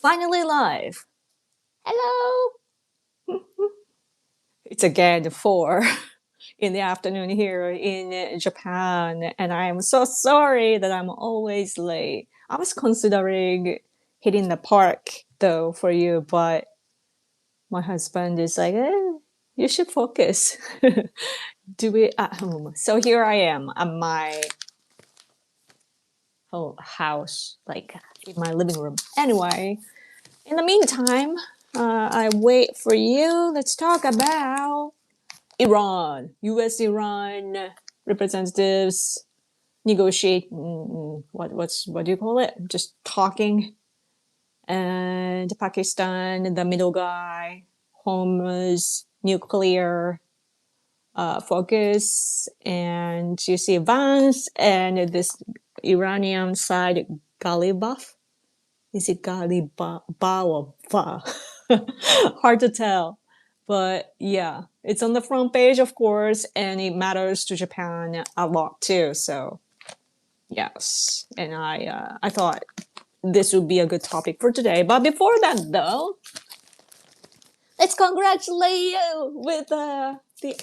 Finally live. Hello. It's again 4 in the afternoon here in Japan, and I am so sorry that I'm always late. I was considering hitting the park though for you, but my husband is like, you should focus. Do it at home. So here I am at my whole house, like in my living room. Anyway, in the meantime, I wait for you. Let's talk about Iran, US Iran representatives negotiate. What do you call it? Just talking. And Pakistan, the middle guy, Hormuz, nuclear focus, and you see Vance and this Iranian side, Ghalibaf. Is it Ghalibaf or Va? Hard to tell. But yeah, it's on the front page, of course, and it matters to Japan a lot too. So yes, and I thought this would be a good topic for today. But before that, though, let's congratulate you with the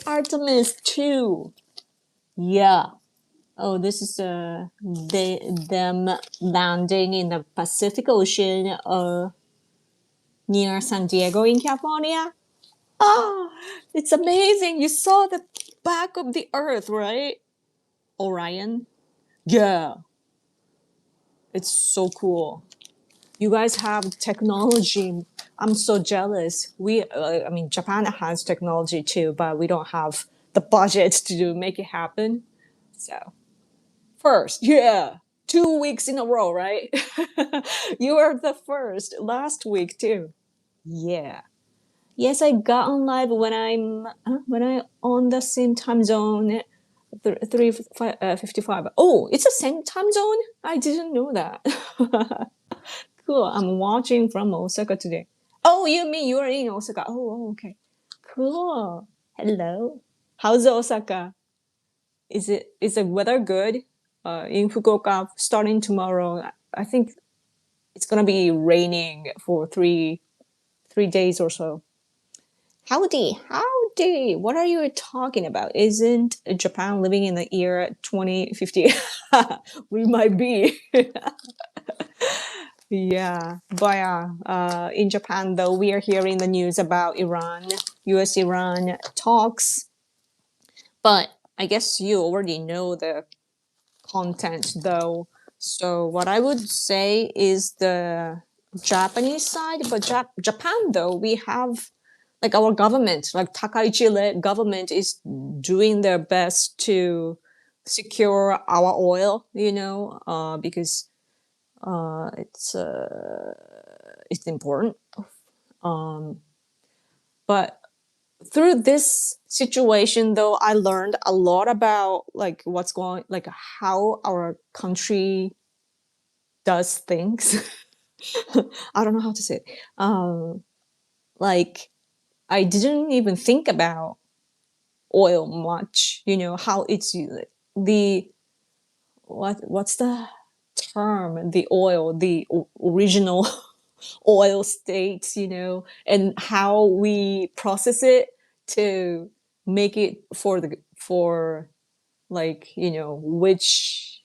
Artemis 2. Yeah. Oh, this is them landing in the Pacific Ocean near San Diego in California. Oh, it's amazing. You saw the back of the Earth, right? Orion. Yeah. It's so cool. You guys have technology. I'm so jealous. I mean, Japan has technology too, but we don't have the budget to make it happen. So, first, yeah, 2 weeks in a row, right? You are the first last week too. Yeah. Yes, I got on live when I on the same time zone, 55. Oh, it's the same time zone. I didn't know that. Cool. I'm watching from Osaka today. Oh, you mean you are in Osaka? Okay. Cool. Hello. How's Osaka? Is the weather good? In Fukuoka, starting tomorrow, I think it's gonna be raining for three days or so. Howdy. What are you talking about? Isn't Japan living in the year 2050? We might be. Yeah, but in Japan, though, we are hearing the news about Iran, US Iran talks. But I guess you already know the content, though. So, what I would say is the Japanese side, but Japan, though, we have like our government, like Takaichi government is doing their best to secure our oil, because it's important. Um, but through this situation, though, I learned a lot about like how our country does things. I don't know how to say it. Like I didn't even think about oil much. How it's the what's the term? The oil, the original oil states, and how we process it to make it for like, which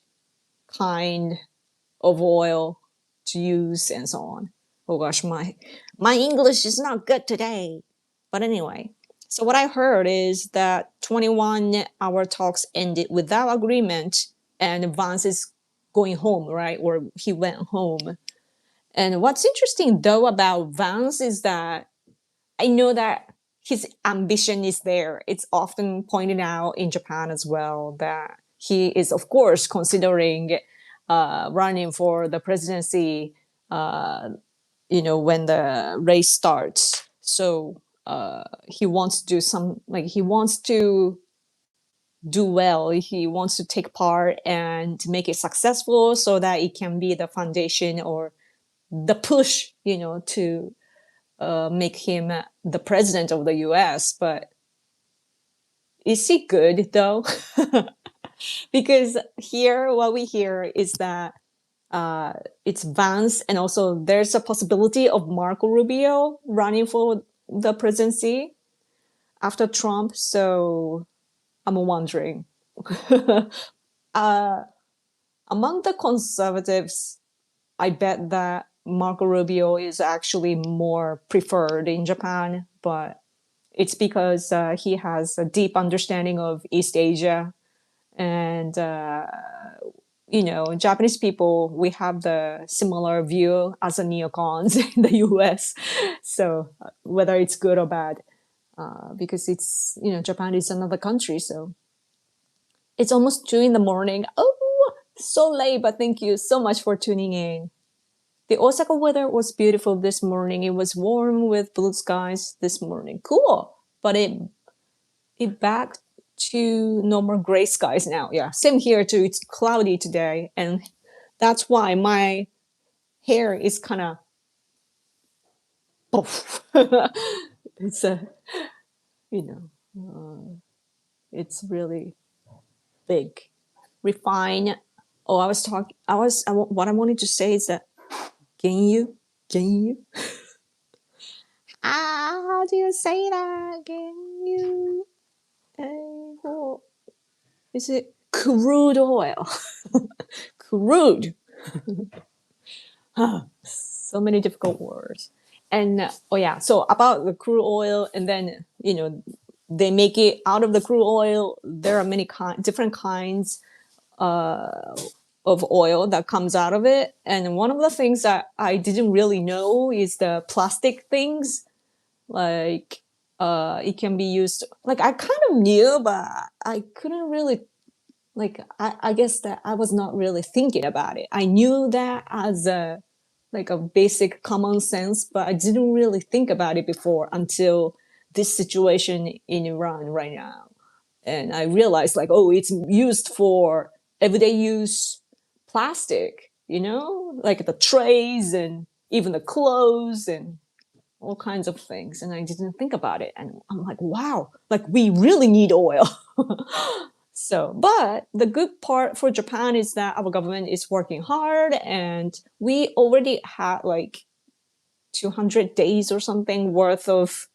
kind of oil to use and so on. Oh gosh, my English is not good today. But anyway, so what I heard is that 21-hour talks ended without agreement, and Vance is going home, right? Or he went home. And what's interesting though about Vance is that I know that his ambition is there. It's often pointed out in Japan as well that he is, of course, considering running for the presidency, when the race starts. So he wants to he wants to do well. He wants to take part and make it successful so that it can be the foundation or the push, to make him the president of the US. But is he good though? Because here, what we hear is that it's Vance, and also there's a possibility of Marco Rubio running for the presidency after Trump. So I'm wondering. uh, Among the conservatives, I bet that Marco Rubio is actually more preferred in Japan, but it's because he has a deep understanding of East Asia. And, Japanese people, we have the similar view as a neocons in the US. So whether it's good or bad, because Japan is another country. So it's almost 2 in the morning. Oh, so late, but thank you so much for tuning in. The Osaka weather was beautiful this morning. It was warm with blue skies this morning. Cool. But it back to normal gray skies now. Yeah, same here too. It's cloudy today, and that's why my hair is kind of poof. It's a you know, it's really big, refined. Oh, I was talking. What I wanted to say is that Genyu, Genyu. How do you say that? Genyu. Oh, is it crude oil? Crude. So many difficult words. And oh yeah, so about the crude oil, and then they make it out of the crude oil. There are many different kinds of oil that comes out of it. And one of the things that I didn't really know is the plastic things. Like it can be used. Like I kind of knew, but I couldn't really I guess that I was not really thinking about it. I knew that as a basic common sense, but I didn't really think about it before until this situation in Iran right now. And I realized oh, it's used for everyday use plastic, like the trays and even the clothes and all kinds of things. And I didn't think about it. And I'm like, wow, we really need oil. So, but the good part for Japan is that our government is working hard, and we already had 200 days or something worth of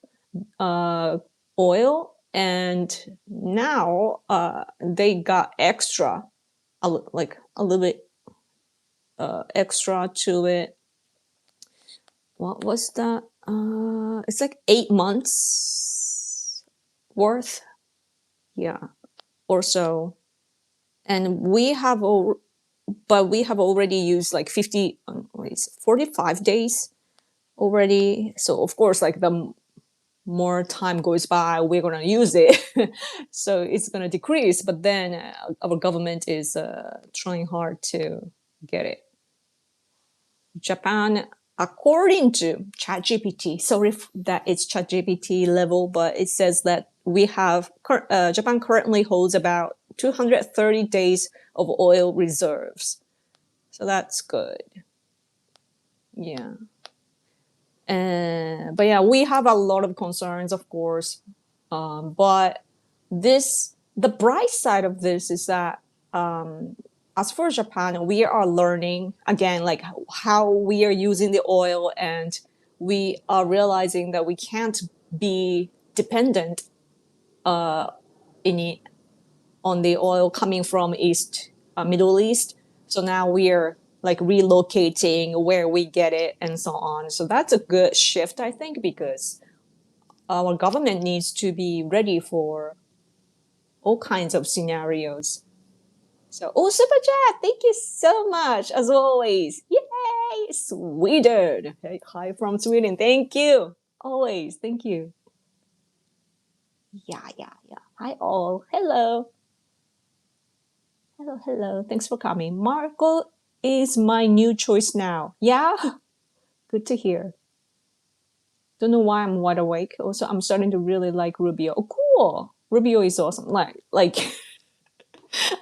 oil. And now they got extra, a little bit extra to it. What was that? It's 8 months worth. Yeah. Or so. And we have already used 45 days already. So of course, the more time goes by, we're going to use it. So it's going to decrease. But then our government is trying hard to get it. Japan, according to ChatGPT, sorry that it's ChatGPT level, but it says that Japan currently holds about 230 days of oil reserves. So that's good. Yeah. But yeah, we have a lot of concerns, of course. But the bright side of this is that as for Japan, we are learning again, how we are using the oil, and we are realizing that we can't be dependent on the oil coming from Middle East. So now we're relocating where we get it and so on. So that's a good shift, I think, because our government needs to be ready for all kinds of scenarios. So, oh, Super Chat, thank you so much, as always. Yay! Sweden. Hey, hi from Sweden. Thank you. Always. Thank you. Yeah. Hi, all. Hello. Hello. Thanks for coming. Marco is my new choice now. Yeah? Good to hear. Don't know why I'm wide awake. Also, I'm starting to really like Rubio. Oh, cool. Rubio is awesome.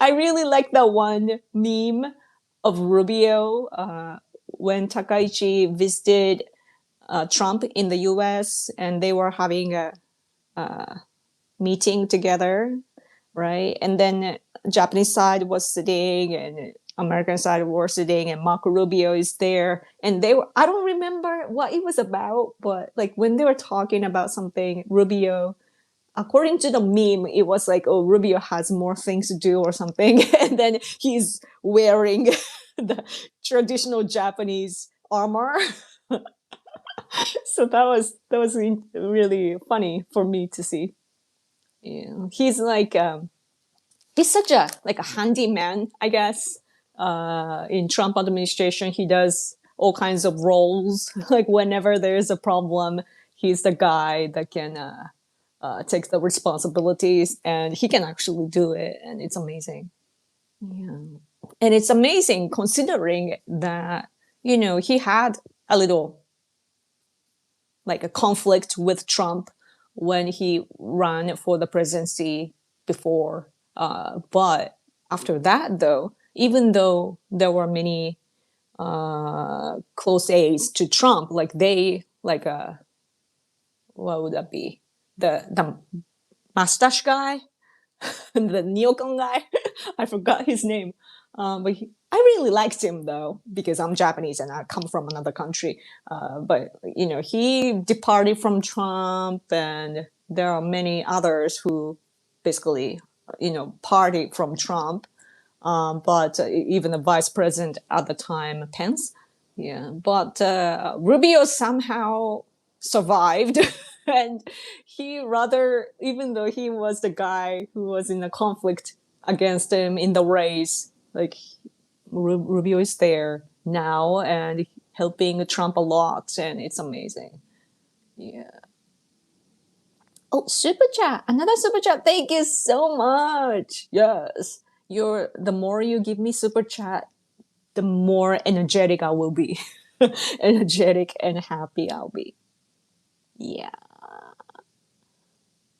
I really like that one meme of Rubio when Takaichi visited Trump in the US, and they were having a meeting together, right? And then Japanese side was sitting, and American side were sitting, and Marco Rubio is there, and they were, I don't remember what it was about, but like when they were talking about something, Rubio, according to the meme, it was like, oh, Rubio has more things to do or something, and then he's wearing the traditional Japanese armor. So that was really funny for me to see. Yeah. He's such a like a handyman, I guess. In Trump administration, he does all kinds of roles. Like whenever there's a problem, he's the guy that can take the responsibilities, and he can actually do it, and it's amazing. Yeah, and it's amazing considering that he had a little like a conflict with Trump when he ran for the presidency before. But after that, though, even though there were many close aides to Trump, like they, like what would that be? The mustache guy, the neocon guy. I forgot his name. I really liked him though because I'm Japanese and I come from another country. But he departed from Trump, and there are many others who basically partied from Trump. But even the vice president at the time, Pence, yeah. But Rubio somehow survived, and he rather, even though he was the guy who was in a conflict against him in the race, like Rubio is there now and helping Trump a lot, and it's amazing. Yeah. Oh, super chat! Another super chat. Thank you so much. Yes, the more you give me super chat, the more energetic I will be. Energetic and happy I'll be. Yeah.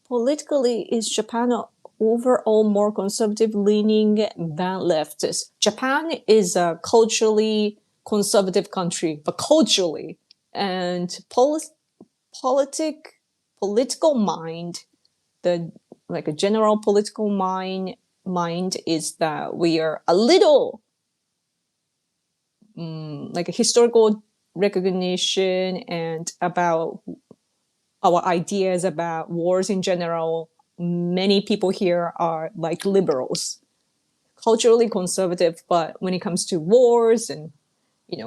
Politically, is Japan overall more conservative leaning than leftist? Japan is a culturally conservative country, but culturally and politic political mind, the like a general political mind is that we are a little like a historical recognition and about our ideas about wars in general. Many people here are like liberals, culturally conservative, but when it comes to wars and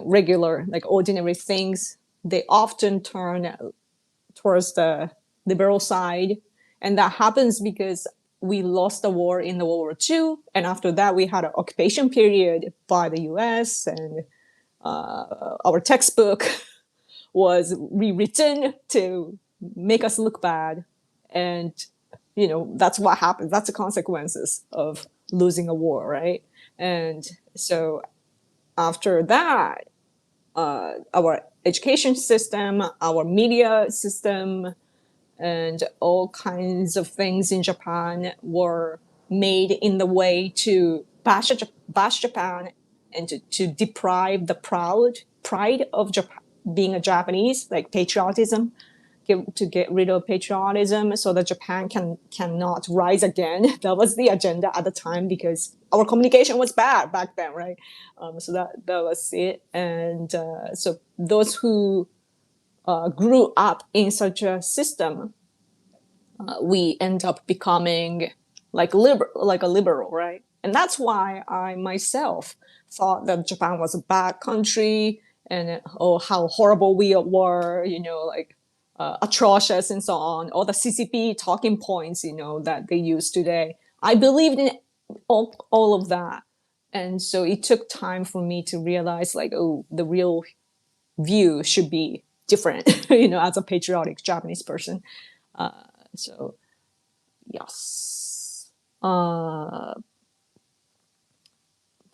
regular like ordinary things, they often turn towards the liberal side. And that happens because we lost the war in the World War II, and after that we had an occupation period by the US, and our textbook was rewritten to make us look bad. And that's what happens, that's the consequences of losing a war, right? And so after that, our education system, our media system, and all kinds of things in Japan were made in the way to bash Japan and to deprive the pride of Japan, being a Japanese, like patriotism, to get rid of patriotism so that Japan cannot rise again. That was the agenda at the time because our communication was bad back then, right? So that was it. And so those who grew up in such a system, we end up becoming like a liberal, right? And that's why I myself thought that Japan was a bad country, and oh, how horrible we were, like atrocious and so on. All the CCP talking points, that they use today. I believed in all of that. And so it took time for me to realize, like, oh, the real view should be different, as a patriotic Japanese person. So, yes. But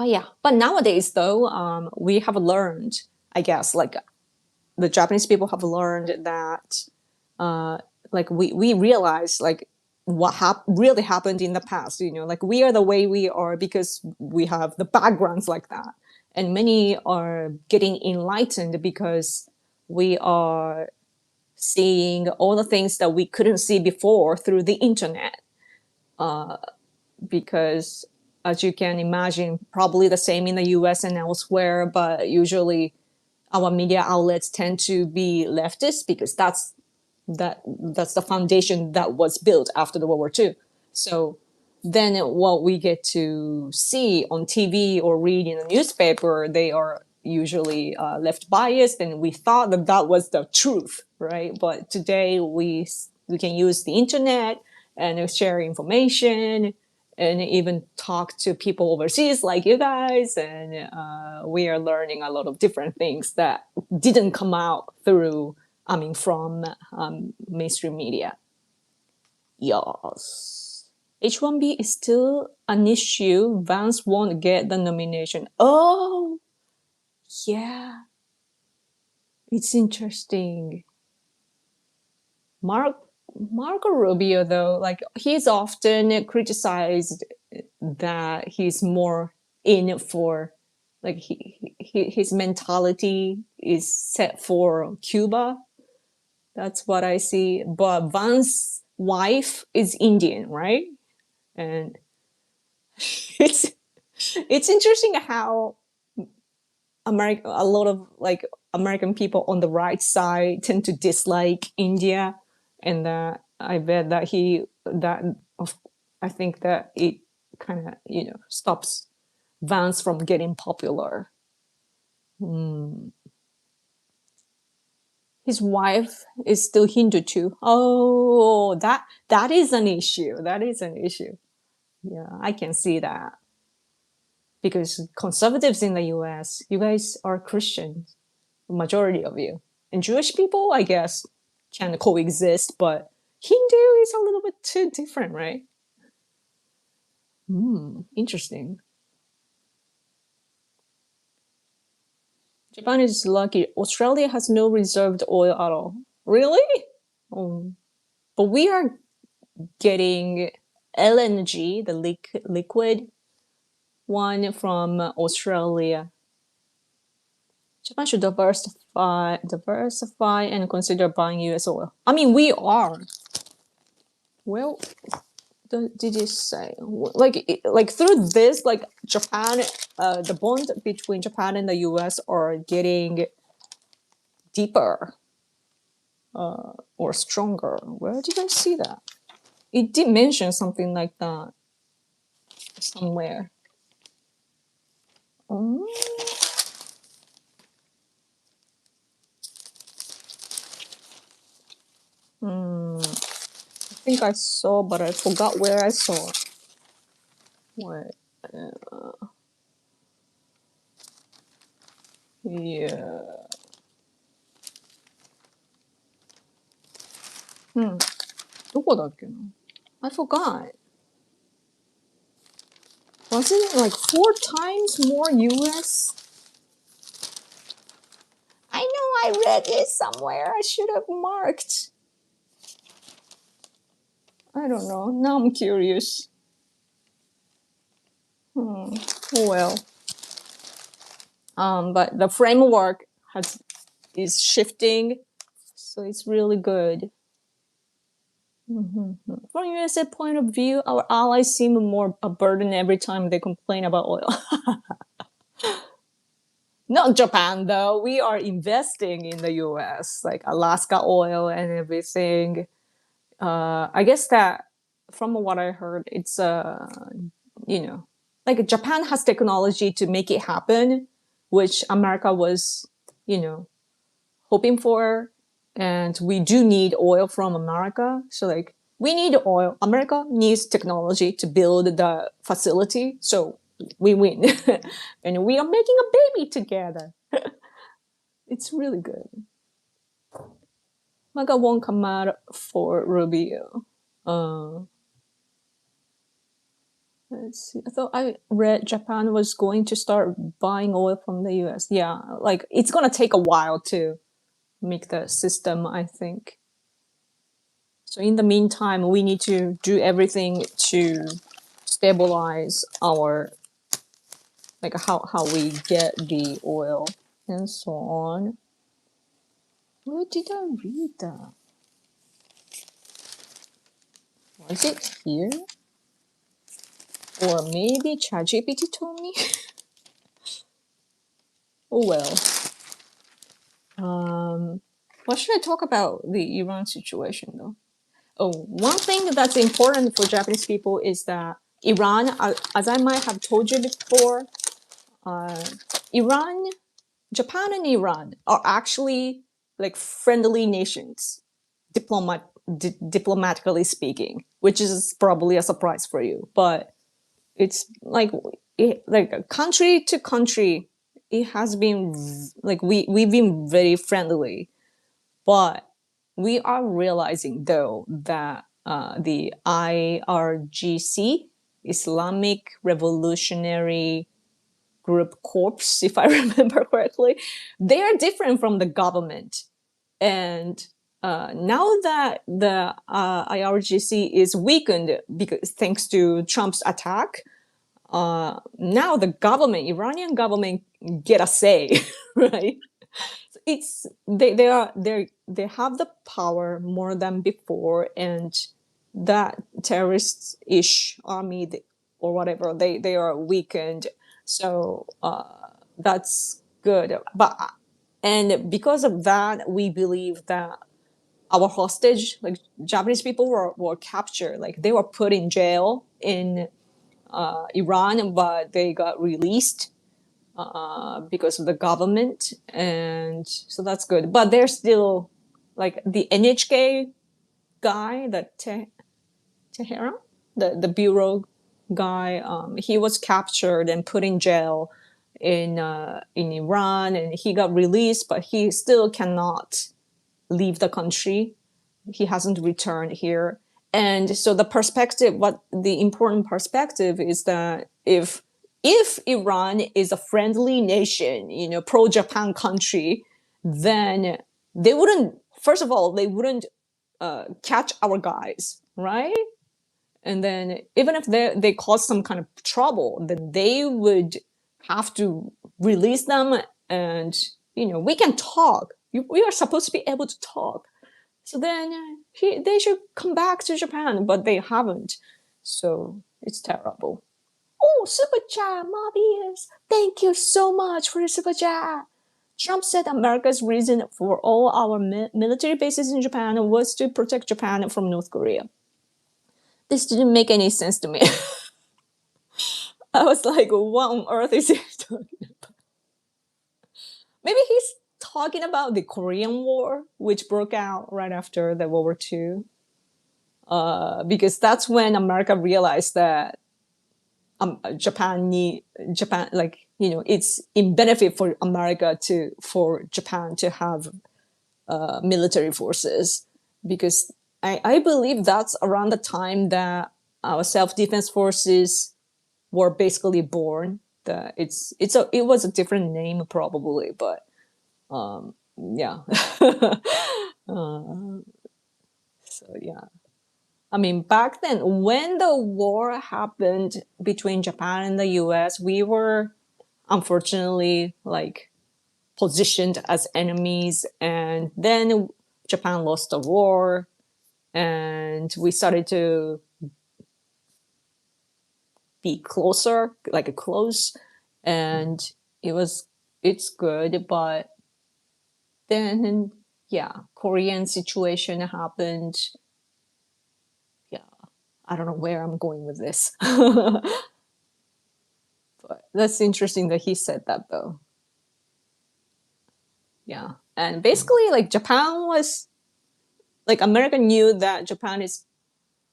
yeah, but nowadays though, we have learned, I guess, like the Japanese people have learned that, like we realize like what really happened in the past. Like we are the way we are because we have the backgrounds like that, and many are getting enlightened because we are seeing all the things that we couldn't see before through the internet. Because as you can imagine, probably the same in the US and elsewhere, but usually our media outlets tend to be leftist because that's the foundation that was built after the World War II. So then what we get to see on TV or read in a newspaper, they are usually left biased, and we thought that that was the truth, right? But today we can use the internet and share information and even talk to people overseas like you guys, and we are learning a lot of different things that didn't come out through from mainstream media. Yes. H1B is still an issue. Vance won't get the nomination. Oh, yeah. It's interesting. Mark Marco Rubio, though, like he's often criticized that he's more in for, like his mentality is set for Cuba. That's what I see. But Vance's wife is Indian, right? And it's it's interesting how a lot of like American people on the right side tend to dislike India, and that I bet that I think that it kind of stops Vance from getting popular. Mm. His wife is still Hindu too. Oh, that is an issue. That is an issue. Yeah, I can see that because conservatives in the U.S., you guys are Christians, majority of you, and Jewish people, I guess, can coexist, but Hindu is a little bit too different, right? Interesting. Japan is lucky. Australia has no reserved oil at all. Really? Oh. But we are getting LNG, the liquid one from Australia. Japan should diversify and consider buying US oil. I mean, we are. Well, did you say like through this, like Japan, the bond between Japan and the US are getting deeper or stronger? Where did I see that? It did mention something like that somewhere. Um, I think I saw, but I forgot where I saw it. What? Yeah. どこだっけな? I forgot. Wasn't it like 4 times more US? I know I read it somewhere. I should have marked. I don't know. Now I'm curious. Oh well. But the framework is shifting, so it's really good. From USA point of view, our allies seem more a burden every time they complain about oil. Not Japan though. We are investing in the US, like Alaska oil and everything. I guess that from what I heard, it's like Japan has technology to make it happen, which America was, hoping for, and we do need oil from America. So like we need oil. America needs technology to build the facility. So we win, and we are making a baby together. It's really good. Maga won't come out for Rubio. Let's see. I thought I read Japan was going to start buying oil from the US. Yeah, like it's gonna take a while to make the system, I think. So in the meantime, we need to do everything to stabilize our, like how we get the oil and so on. Where did I read that? Was it here? Or maybe ChatGPT told me. Oh well. What should I talk about the Iran situation though? Oh, one thing that's important for Japanese people is that Iran, as I might have told you before, Iran, Japan, and Iran are actually like friendly nations, diplomatically speaking, which is probably a surprise for you. But it's like country to country, it has been like we've been very friendly, but we are realizing though that the IRGC, Islamic Revolutionary Group Corps, if I remember correctly, they are different from the government. And now that the IRGC is weakened because thanks to Trump's attack, now the government, Iranian government, get a say, right? It's they have the power more than before, and that terrorist-ish army or whatever, they are weakened. So that's good. But and because of that, we believe that our hostage, like Japanese people, were captured, like they were put in jail in Iran, but they got released because of the government, and so that's good. But there's still like the NHK guy, Tehran, the bureau guy. He was captured and put in jail in Iran, and he got released, but he still cannot leave the country. He hasn't returned here. And so the perspective, what the important perspective is that if Iran is a friendly nation, pro Japan country, then they wouldn't. First of all, they wouldn't catch our guys, right? And then even if they cause some kind of trouble, then they would have to release them, and we can talk. We are supposed to be able to talk. So then they should come back to Japan, but they haven't. So it's terrible. Oh, super chat, Mobius. Thank you so much for the super chat. Trump said America's reason for all our military bases in Japan was to protect Japan from North Korea. This didn't make any sense to me. I was like, what on earth is he talking about? Maybe he's talking about the Korean War, which broke out right after the World War II. Because that's when America realized that Japan, like, it's in benefit for America for Japan to have military forces, because I believe that's around the time that our self-defense forces were basically born. It was a different name probably, but yeah. So yeah. I mean, back then, when the war happened between Japan and the US, we were unfortunately like positioned as enemies. And then Japan lost the war, and we started to be closer, like close. And it's good. But then, yeah, Korean situation happened. Yeah, I don't know where I'm going with this. But that's interesting that he said that though. Yeah. And basically like Japan was like America knew that Japan is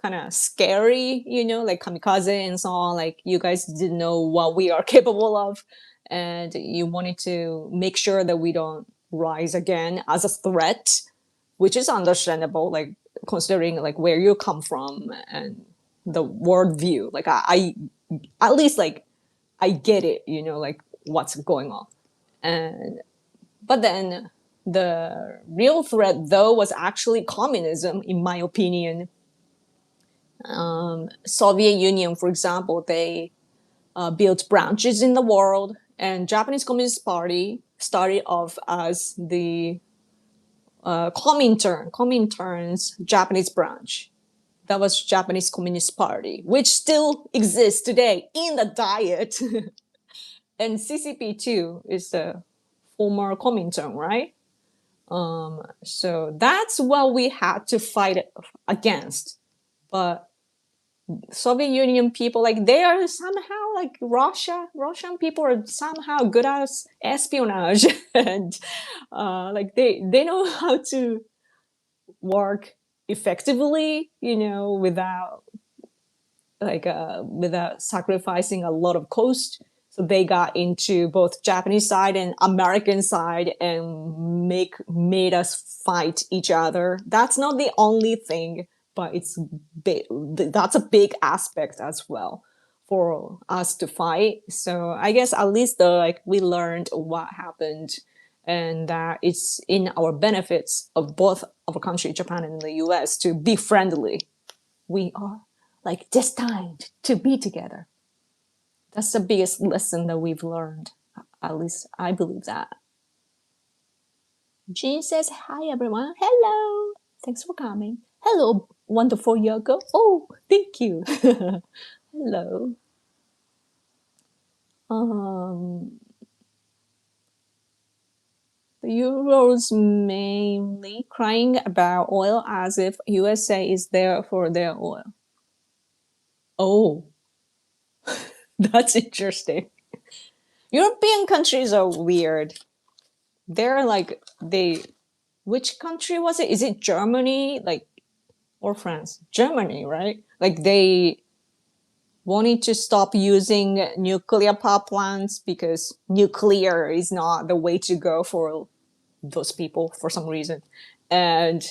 kind of scary, like kamikaze and so on. Like you guys didn't know what we are capable of, and you wanted to make sure that we don't rise again as a threat, which is understandable, like considering like where you come from and the world view. Like I at least like I get it, like what's going on. And but then the real threat though was actually communism, in my opinion. Soviet Union, for example, they built branches in the world, and Japanese Communist Party started off as the Comintern's Japanese branch. That was Japanese Communist Party, which still exists today in the diet. And CCP too is the former Comintern, right? So that's what we had to fight against. But Soviet Union people, like they are somehow like Russian people are somehow good at espionage, and like they know how to work effectively, without without sacrificing a lot of cost. So they got into both Japanese side and American side and made us fight each other. That's not the only thing, but it's big. That's a big aspect as well for us to fight. So I guess at least like we learned what happened, and that it's in our benefits of both of our country, Japan and the US, to be friendly. We are like destined to be together. That's the biggest lesson that we've learned. At least I believe that. Jean says, hi everyone. Hello. Thanks for coming. Hello, wonderful Yoko. Oh, thank you. Hello. The Euros mainly crying about oil as if USA is there for their oil. Oh, that's interesting. European countries are weird. They're like which country was it? Is it Germany, like, or France? Germany, right? Like they wanted to stop using nuclear power plants because nuclear is not the way to go for those people for some reason, and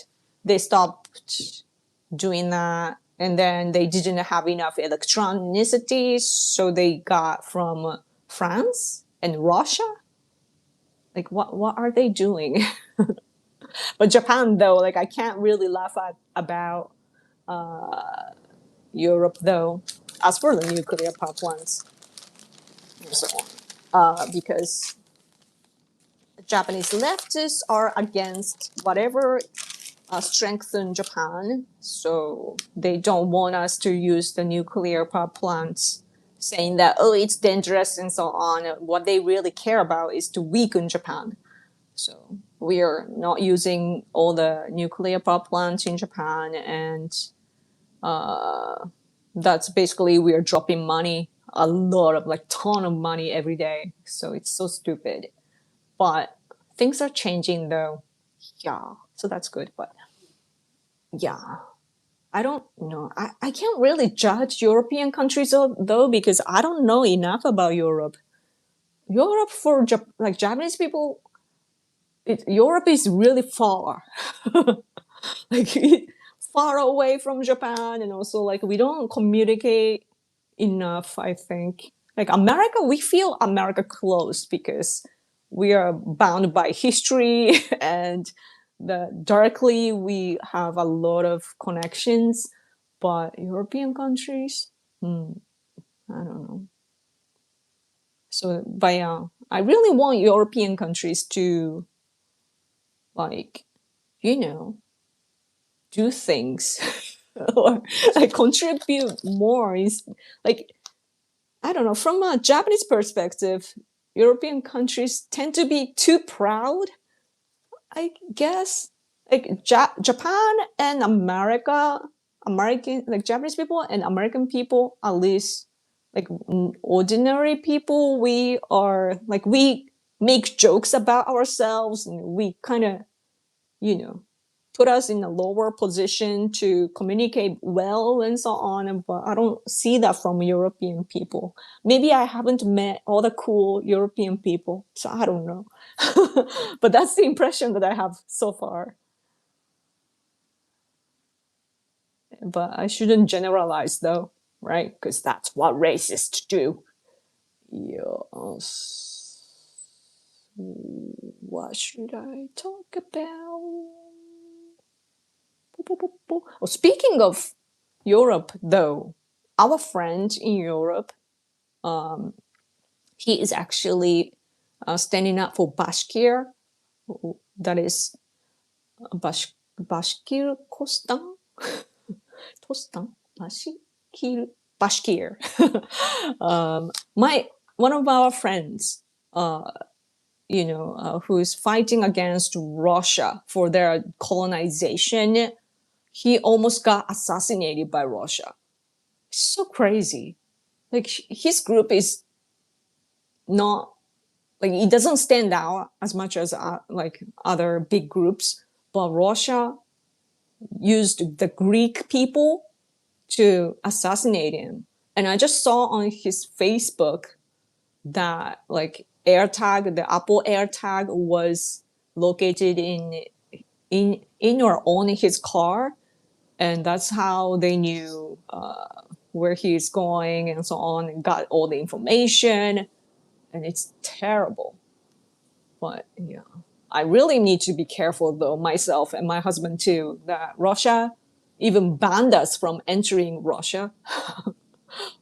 they stopped doing that. And then they didn't have enough electronicity, so they got from France and Russia. Like what are they doing? But Japan though, like I can't really laugh at about Europe though, as for the nuclear power plants and so on, because Japanese leftists are against whatever strengthen Japan, so they don't want us to use the nuclear power plants, saying that it's dangerous and so on. What they really care about is to weaken Japan. So we are not using all the nuclear power plants in Japan, and that's basically we are dropping money, a lot of like ton of money every day. So it's so stupid. But things are changing though. Yeah, so that's good. But yeah, I don't know. I can't really judge European countries though because I don't know enough about Europe. Europe for like Japanese people, Europe is really far. Like far away from Japan, and also like we don't communicate enough. I think like America, we feel America close because we are bound by history and directly we have a lot of connections. But European countries, I don't know. So, but I really want European countries to like, you know, do things or like contribute more. Is like I don't know. From a Japanese perspective, European countries tend to be too proud, I guess. Like Japan and American, like Japanese people and American people, at least like ordinary people, we are like, we make jokes about ourselves and we kind of, you know, put us in a lower position to communicate well and so on. But I don't see that from European people. Maybe I haven't met all the cool European people, so I don't know. But that's the impression that I have so far. But I shouldn't generalize though, right? Because that's what racists do. Yes. What should I talk about? Oh, speaking of Europe, though, our friend in Europe, he is actually standing up for Bashkir. That is Bashkir Kostan. Tostan? Bashkir? Bashkir. My one of our friends, who's fighting against Russia for their colonization, he almost got assassinated by Russia. So crazy. Like his group is not like it doesn't stand out as much as like other big groups, but Russia used the Greek people to assassinate him. And I just saw on his Facebook that like AirTag, the Apple AirTag was located in or on his car, and that's how they knew where he's going and so on, and got all the information. And it's terrible. But yeah, I really need to be careful though, myself and my husband too, that Russia even banned us from entering Russia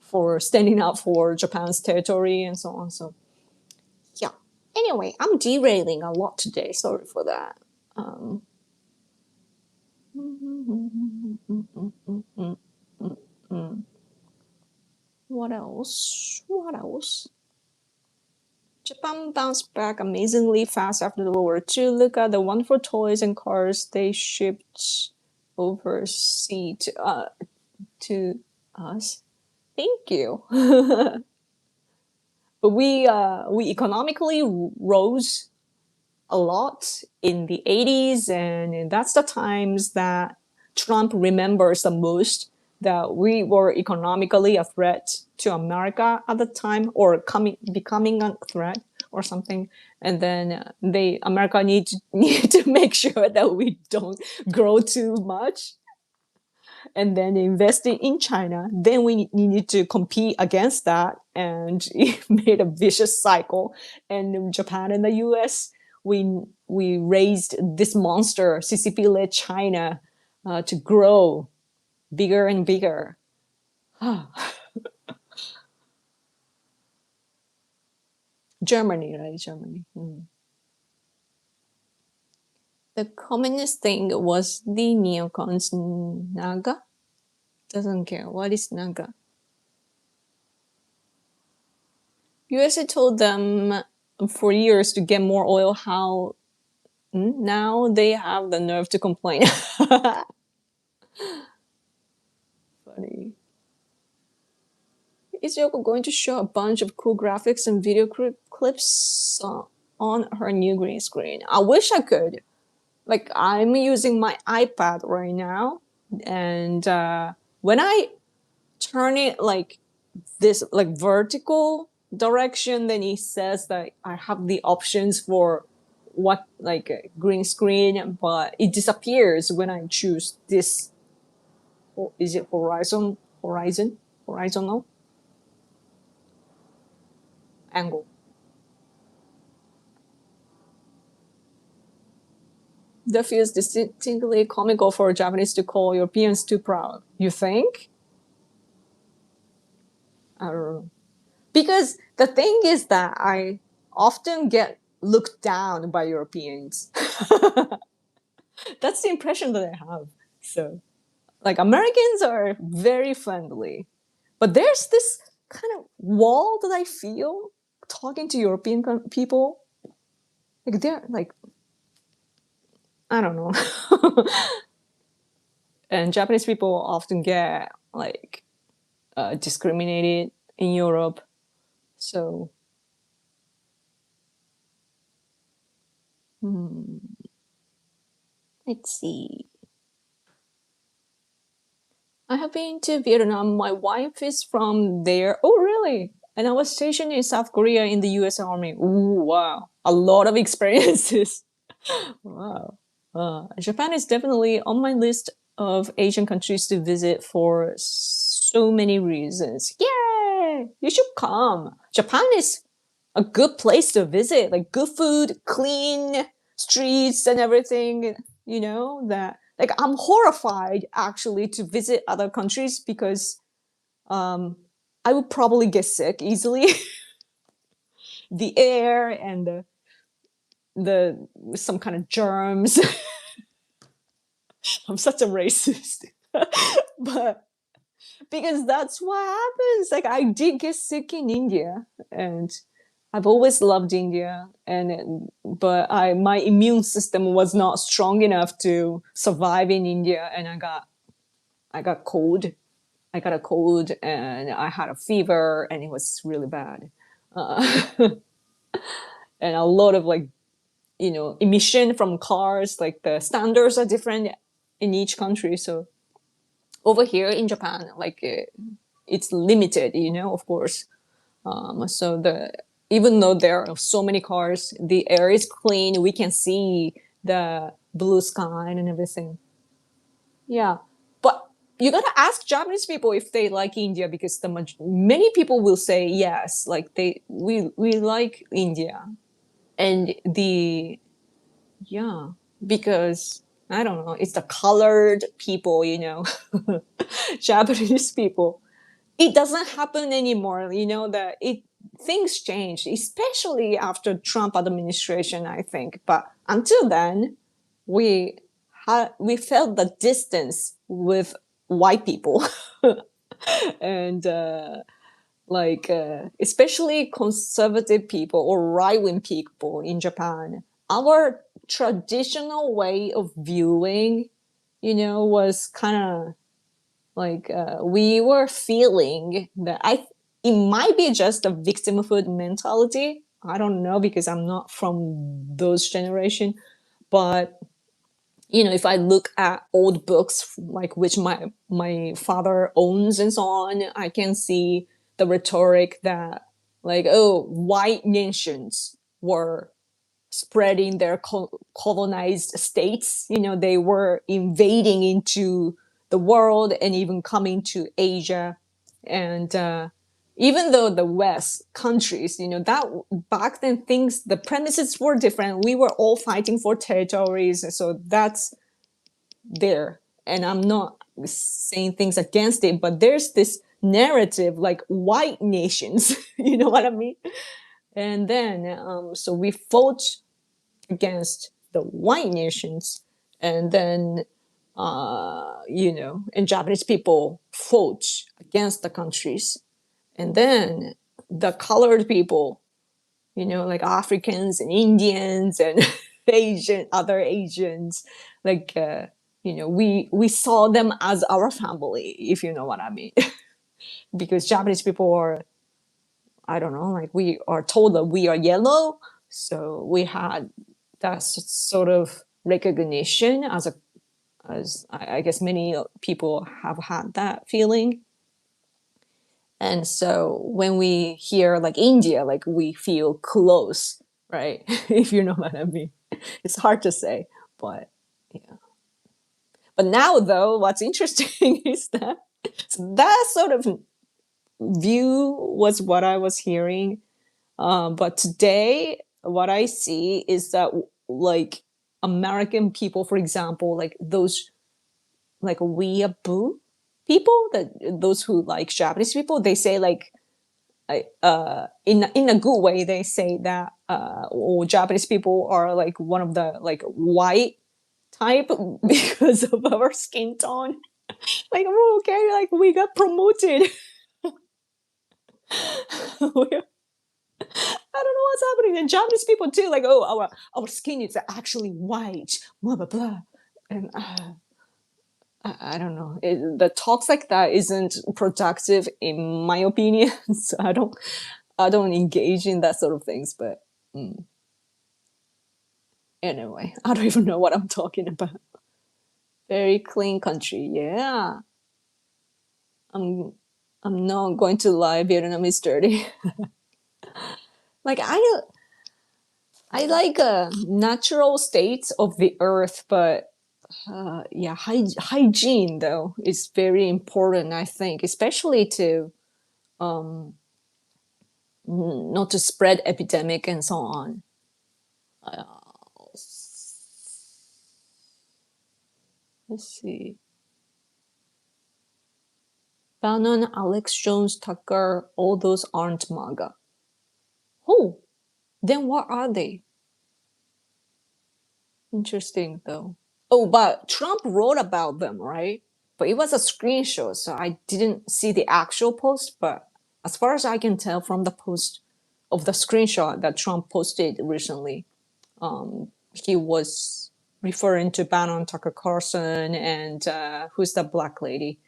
for standing up for Japan's territory and so on. So yeah. Anyway, I'm derailing a lot today. Sorry for that. What else? What else? Japan bounced back amazingly fast after the World War II. Look at the wonderful toys and cars they shipped overseas to us. Thank you. But we economically rose a lot in the 80s, and that's the times that Trump remembers the most, that we were economically a threat to America at the time, or becoming a threat or something. And then America need to make sure that we don't grow too much, and then investing in China. Then we needed to compete against that, and it made a vicious cycle. And in Japan and the US, we raised this monster, CCP-led China, to grow bigger and bigger. Germany, right? Germany. The communist thing was the neocons. Naga? Doesn't care. What is Naga? USA told them for years to get more oil. How now they have the nerve to complain. Funny. Is Yoko going to show a bunch of cool graphics and video clips on her new green screen? I wish I could. Like, I'm using my iPad right now, and when I turn it like this, like vertical direction, then it says that I have the options for what, like a green screen, but it disappears when I choose this. Is it horizontal angle? That feels distinctly comical for Japanese to call Europeans too proud. You think? I don't know. Because the thing is that I often get looked down by Europeans. That's the impression that I have. So, like, Americans are very friendly, but there's this kind of wall that I feel talking to European people. Like, they're like, I don't know. And Japanese people often get like discriminated in Europe. So, let's see. I have been to Vietnam. My wife is from there. Oh, really? And I was stationed in South Korea in the US Army. Ooh, wow. A lot of experiences. Wow. Japan is definitely on my list of Asian countries to visit for so many reasons. Yay! You should come. Japan is a good place to visit. Like good food, clean streets and everything. You know, that like I'm horrified actually to visit other countries because I would probably get sick easily. The air and the some kind of germs. I'm such a racist. but because that's what happens. Like I did get sick in India, and I've always loved India, but I my immune system was not strong enough to survive in India, and I got cold. I got a cold, and I had a fever, and it was really bad, and a lot of like emission from cars. Like the standards are different in each country, so over here in Japan, like it's limited, of course. So the even though there are so many cars, the air is clean. We can see the blue sky and everything. Yeah, but you gotta ask Japanese people if they like India because many people will say yes, like we like India, and the yeah, because I don't know, it's the colored people, Japanese people. It doesn't happen anymore, that it things change, especially after Trump administration, I think. But until then, we we felt the distance with white people, and especially conservative people or right wing people in Japan. Our traditional way of viewing, was kind of like we were feeling that it might be just a victimhood mentality. I don't know because I'm not from those generation, but if I look at old books like which my father owns and so on, I can see the rhetoric that like, oh, white nations were spreading their colonized states. They were invading into the world and even coming to Asia. And even though the West countries, that back then things, the premises were different. We were all fighting for territories. So that's there. And I'm not saying things against it, but there's this narrative like white nations, you know what I mean? And then, so we fought against the white nations, and then and Japanese people fought against the countries, and then the colored people, like Africans and Indians and other Asians, like we saw them as our family, if you know what I mean. Because Japanese people are, I don't know, like we are told that we are yellow, so we had that sort of recognition as I guess many people have had that feeling. And so when we hear like India, like we feel close, right? If you know what I mean. It's hard to say, but yeah. But now though, what's interesting is that that sort of view was what I was hearing. But today, what I see is that like American people, for example, like those like weeaboo people, that those who like Japanese people, they say like in a good way, they say that Japanese people are like one of the like white type because of our skin tone. Like, oh, okay, like we got promoted. I don't know what's happening. And Japanese people too, like, oh, our skin is actually white, blah blah blah. And I don't know. The talks like that isn't productive in my opinion. So I don't engage in that sort of things. But anyway, I don't even know what I'm talking about. Very clean country, yeah. I'm I'm not going to lie. Vietnam is dirty. Like I like natural states of the earth, but yeah, hygiene though is very important. I think, especially to not to spread epidemic and so on. Let's see. Bannon, Alex Jones, Tucker, all those aren't MAGA. Oh, then what are they? Interesting though. Oh, but Trump wrote about them, right? but it was a screenshot, so I didn't see the actual post. But as far as I can tell from the post of the screenshot that Trump posted recently, he was referring to Bannon Tucker Carlson and who's the black lady?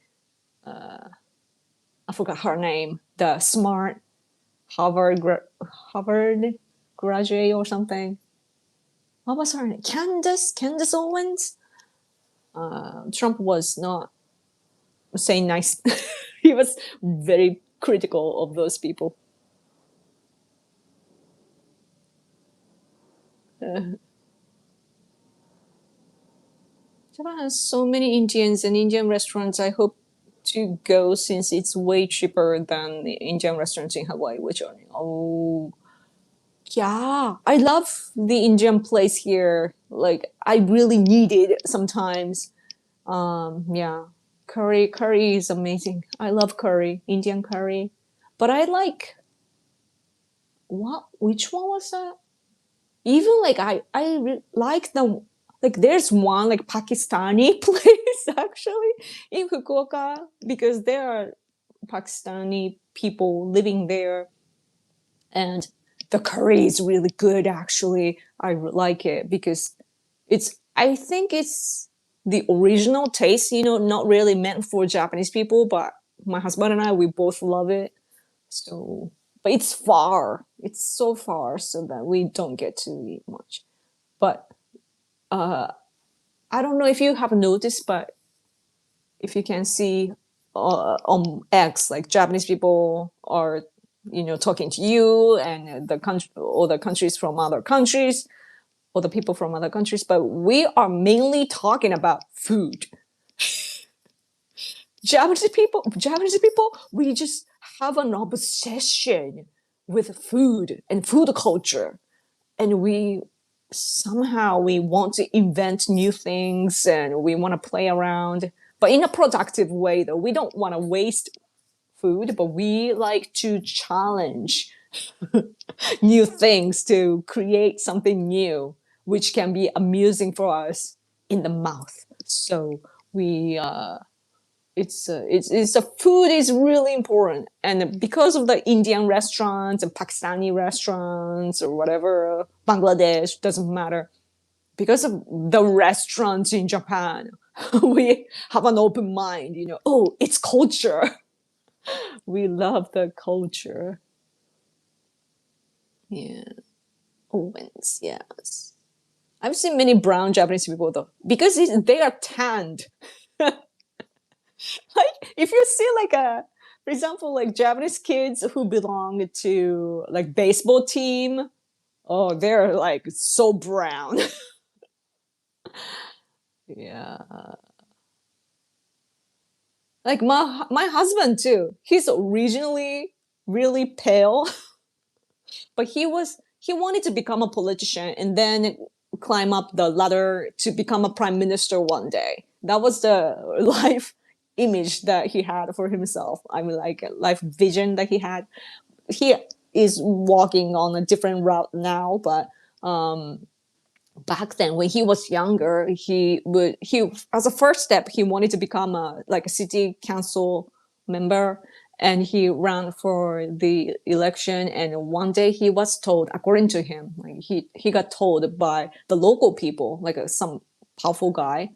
I forgot her name. The smart Harvard Harvard graduate or something. What was her name? Candace Owens. Trump was not saying nice. He was very critical of those people. Japan has so many Indians and Indian restaurants. I hope to go since it's way cheaper than the Indian restaurants in Hawaii, which are yeah, I love the Indian place here. Like I really need it sometimes. Yeah, curry is amazing. I love curry, Indian curry. But I like what? Which one was that? Even like like the like there's one like Pakistani place actually in Fukuoka because there are Pakistani people living there, and the curry is really good actually. I like it because I think it's the original taste, not really meant for Japanese people, but my husband and I, we both love it. So, but it's far. It's so far so that we don't get to eat much. But I don't know if you have noticed, but if you can see on X, like Japanese people are, talking to you and the country or the countries from other countries or the people from other countries, but we are mainly talking about food. Japanese people, we just have an obsession with food and food culture, and we want to invent new things and we want to play around, but in a productive way. Though we don't want to waste food, but we like to challenge new things to create something new, which can be amusing for us in the mouth. So we it's a food is really important, and because of the Indian restaurants and Pakistani restaurants or whatever, Bangladesh, doesn't matter, because of the restaurants in Japan, we have an open mind, oh, it's culture. We love the culture. Yeah. Owens, yes. I've seen many brown Japanese people though, because they are tanned. Like if you see like for example, like Japanese kids who belong to like baseball team, oh, they're like so brown. Yeah, like my husband too. He's originally really pale, but he wanted to become a politician and then climb up the ladder to become a prime minister one day. That was the life image that he had for himself. I mean, like a life vision that he had. He is walking on a different route now, but back then when he was younger, he as a first step he wanted to become a city council member, and he ran for the election. And one day he was told, according to him, like he got told by the local people, like some powerful guy,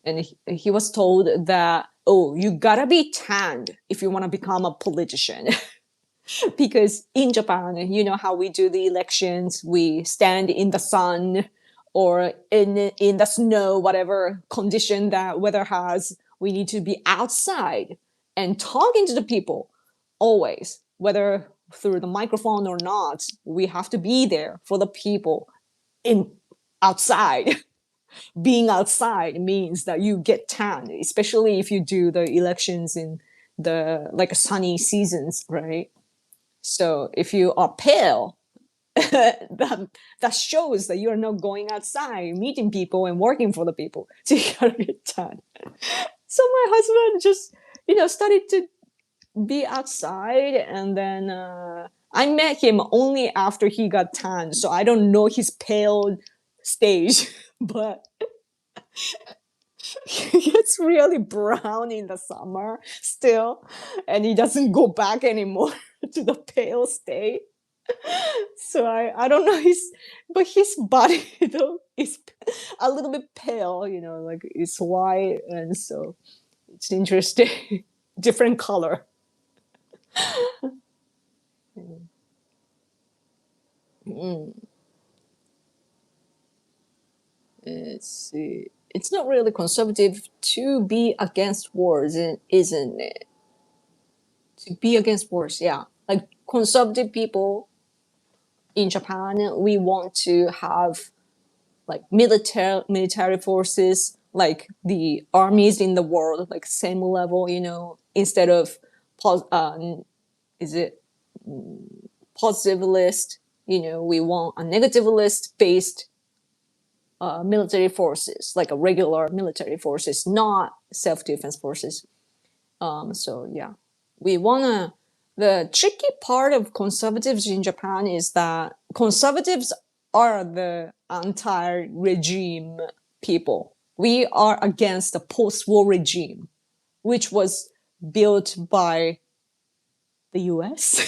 and he was told that, oh, you gotta be tanned if you want to become a politician. Because in Japan, you know how we do the elections, we stand in the sun or in the snow, whatever condition that weather has, we need to be outside and talking to the people always, whether through the microphone or not. We have to be there for the people in outside. Being outside means that you get tan, especially if you do the elections in the like sunny seasons, right? So if you are pale, that shows that you're not going outside, meeting people and working for the people. So you gotta get tan. So my husband just, started to be outside, and then I met him only after he got tan. So I don't know his pale stage, but gets really brown in the summer still, and he doesn't go back anymore to the pale state. So I don't know but his body though is a little bit pale, like it's white, and so it's interesting. Different color. Mm, let's see. It's not really conservative to be against wars, isn't it? To be against wars, yeah. Like conservative people in Japan, we want to have like military forces, like the armies in the world, like same level, instead of is it positivist? We want a negativist based military forces, like a regular military forces, not self defense forces. So yeah, we wanna. The tricky part of conservatives in Japan is that conservatives are the anti-regime people. We are against the post-war regime, which was built by the US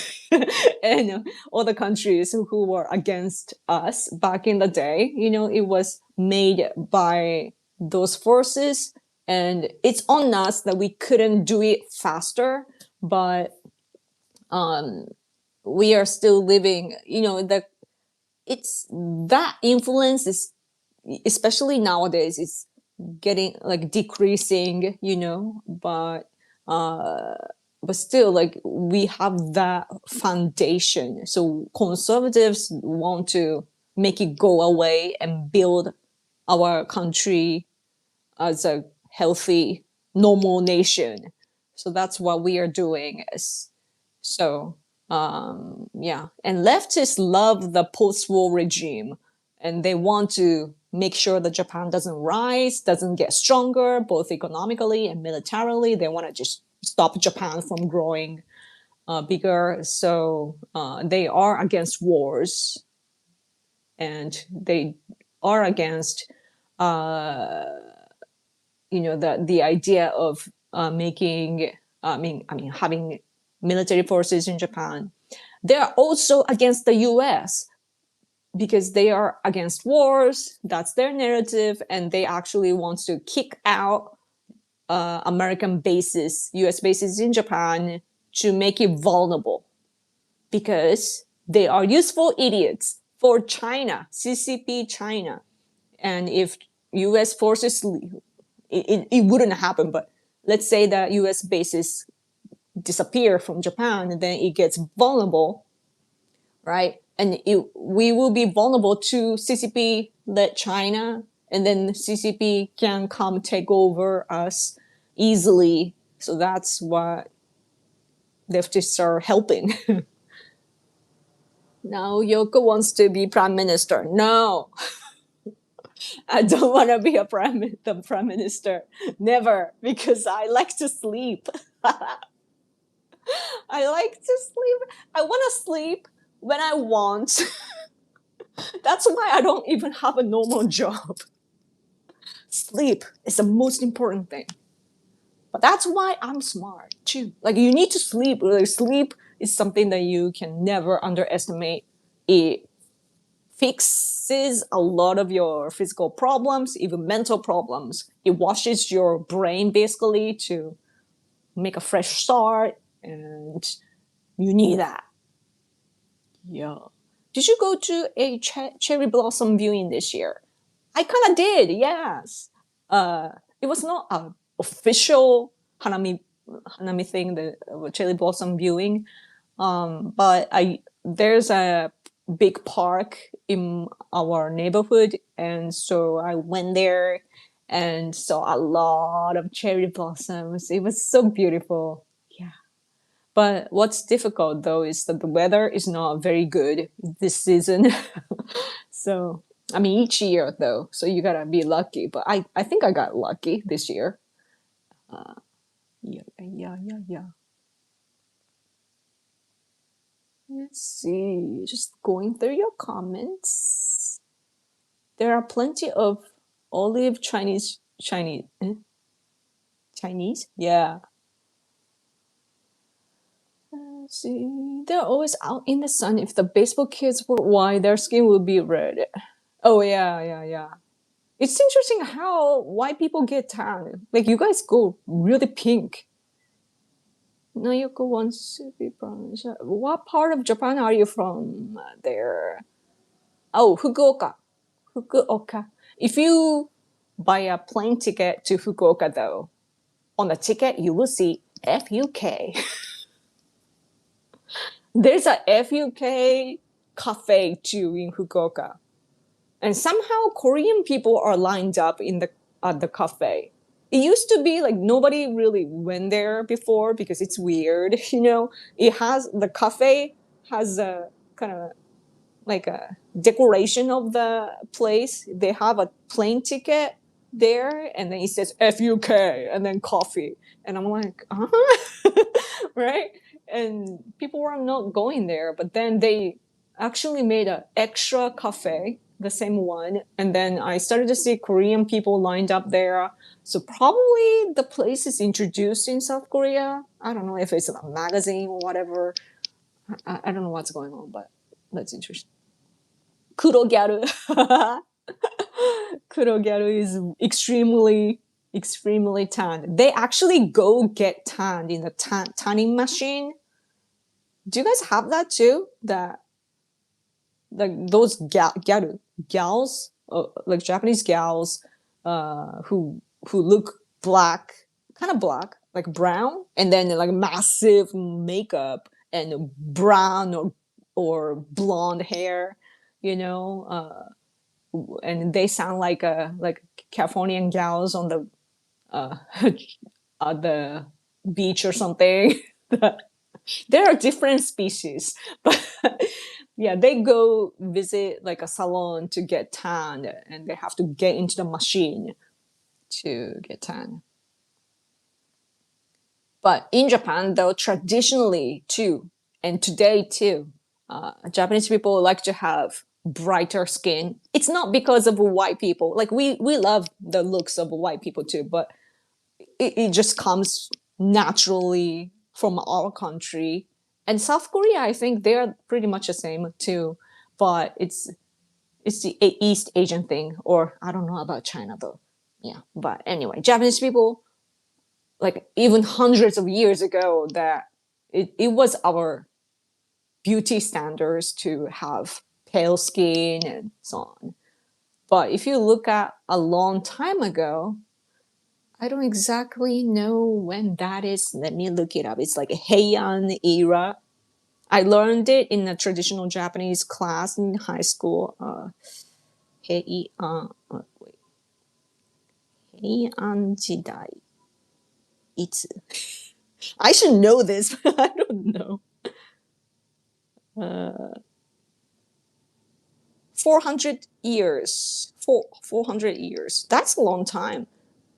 and other countries who were against us back in the day. It was made by those forces, and it's on us that we couldn't do it faster, but we are still living, it's that influence is, especially nowadays, it's getting like decreasing, but still, like, we have that foundation. So conservatives want to make it go away and build our country as a healthy, normal nation. So that's what we are doing. So yeah, and leftists love the post-war regime, and they want to make sure that Japan doesn't rise, doesn't get stronger, both economically and militarily. They want to just stop Japan from growing bigger. So they are against wars, and they are against the idea of making having military forces in Japan. They are also against the US because they are against wars. That's their narrative, and they actually want to kick out American bases, US bases in Japan, to make it vulnerable, because they are useful idiots for China, CCP China. And if US forces it wouldn't happen, but let's say that US bases disappear from Japan, and then it gets vulnerable, right? And we will be vulnerable to CCP led China, and then CCP can come take over us easily. So that's what leftists are helping. Now Yoko wants to be prime minister. No, I don't want to be the prime minister. Never, because I like to sleep. I like to sleep. I want to sleep when I want. That's why I don't even have a normal job. Sleep is the most important thing. But that's why I'm smart too. Like, you need to sleep. Like, sleep is something that you can never underestimate. It fixes a lot of your physical problems, even mental problems. It washes your brain basically to make a fresh start, and you need that. Yeah. Did you go to a cherry blossom viewing this year? I kind of did, yes. It was not an official hanami thing, the cherry blossom viewing, but there's a big park in our neighborhood, and so I went there and saw a lot of cherry blossoms. It was so beautiful. Yeah. But what's difficult though is that the weather is not very good this season. So, I mean, each year though, so you gotta be lucky. But I think I got lucky this year. Yeah, yeah, yeah, yeah. Let's see. Just going through your comments. There are plenty of olive Chinese. Chinese. Yeah. See, they're always out in the sun. If the baseball kids were white, their skin would be red. Oh yeah, yeah, yeah. It's interesting how white people get tan. Like you guys go really pink. Nayoko wants to be brown. What part of Japan are you from there? Oh, Fukuoka. Fukuoka. If you buy a plane ticket to Fukuoka though, on the ticket you will see FUK. There's a FUK cafe too in Fukuoka. And somehow Korean people are lined up in the at the cafe. It used to be like nobody really went there before because it's weird, you know. It has the cafe has a kind of like a decoration of the place. They have a plane ticket there, and then it says FUK and then coffee. And I'm like, right? And people were not going there, but then they actually made an extra cafe, the same one. And then I started to see Korean people lined up there. So probably the place is introduced in South Korea. I don't know if it's a magazine or whatever. I don't know what's going on, but that's interesting. Kurogyaru. Kurogyaru is extremely tan. They actually go get tanned in the tanning machine. Do you guys have that too? That like those gals, like Japanese gals, who look black, kind of black, like brown, and then like massive makeup and brown or blonde hair, you know, and they sound like Californian gals on the uh, the beach or something. There are different species, but yeah, they go visit like a salon to get tanned, and they have to get into the machine to get tan. But in Japan, though, traditionally too, and today too, Japanese people like to have brighter skin. It's not because of white people. Like we love the looks of white people too, but it just comes naturally from our country. And South Korea, I think they're pretty much the same too, but it's the East Asian thing, or I don't know about China though. Yeah, but anyway, Japanese people, like even hundreds of years ago, that it was our beauty standards to have pale skin and so on. But if you look at a long time ago, I don't exactly know when that is. Let me look it up. It's like a Heian era. I learned it in a traditional Japanese class in high school. Heian, wait, Heian Jidai. It's. I should know this, but I don't know. 400 years. 400 years. That's a long time.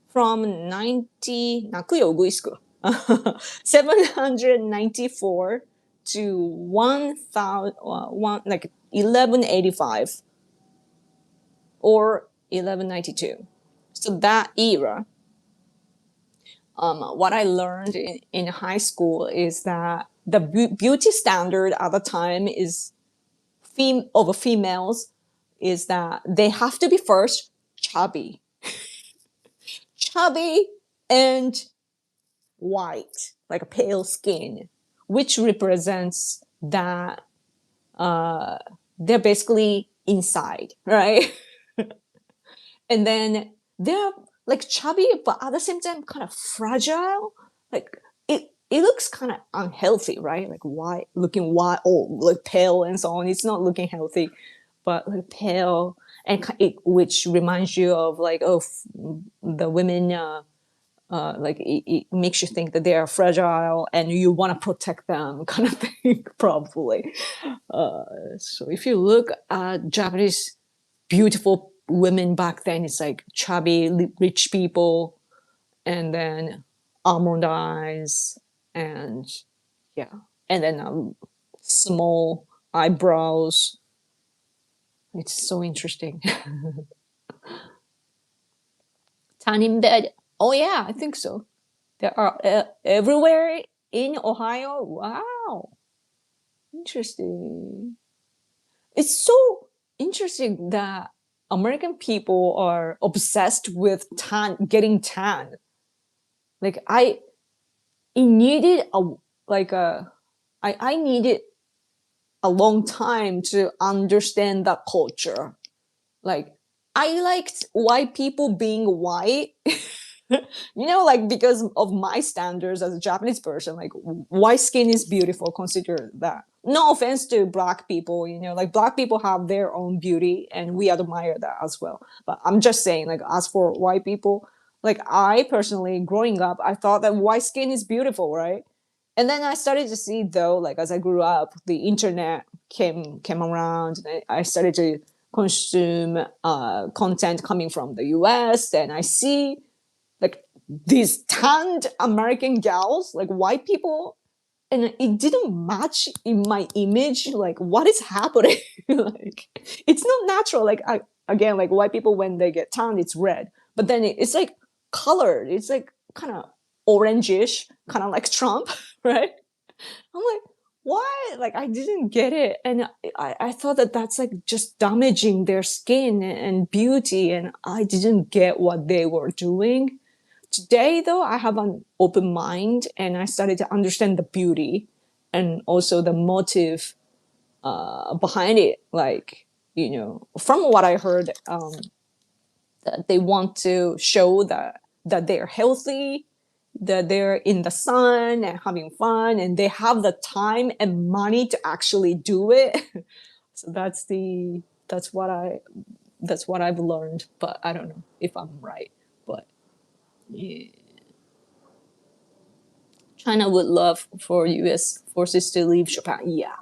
From 90, 794 to 1000, like 1185 or 1192. So that era, what I learned in high school is that the beauty standard at the time is of females is that they have to be first chubby and white, like a pale skin, which represents that they're basically inside, right? And then they're like chubby, but at the same time kind of fragile. Like it looks kind of unhealthy, right? Like white, looking white, or like pale and so on. It's not looking healthy, but like pale, and which reminds you of like the women. Like it makes you think that they are fragile and you want to protect them, kind of thing, probably. So if you look at Japanese beautiful women back then, it's like chubby, rich people, and then almond eyes, and yeah, and then small eyebrows. It's so interesting. Tan in bed. Oh yeah, I think so. There are everywhere in Ohio. Wow, interesting. It's so interesting that American people are obsessed with getting tan. Like it needed like a, I needed a long time to understand that culture. Like I liked white people being white. Like because of my standards as a Japanese person, like white skin is beautiful, consider that. No offense to black people, like black people have their own beauty and we admire that as well. But I'm just saying, like, as for white people, like I personally growing up, I thought that white skin is beautiful, right? And then I started to see, though, like as I grew up, the internet came around, and I started to consume content coming from the US, and I see like these tanned American gals, like white people, and it didn't match in my image. Like, what is happening? Like, it's not natural. Like, again, like white people when they get tanned, it's red, but then it's like colored. It's like kind of orangish, kind of like Trump, right? I'm like, why? Like, I didn't get it. And I thought that that's like just damaging their skin and beauty. And I didn't get what they were doing. Today, though, I have an open mind and I started to understand the beauty and also the motive behind it. Like, from what I heard, that they want to show that they're healthy, that they're in the sun and having fun, and they have the time and money to actually do it. So that's what I've learned, but I don't know if I'm right. But yeah. China would love for US forces to leave Japan. Yeah.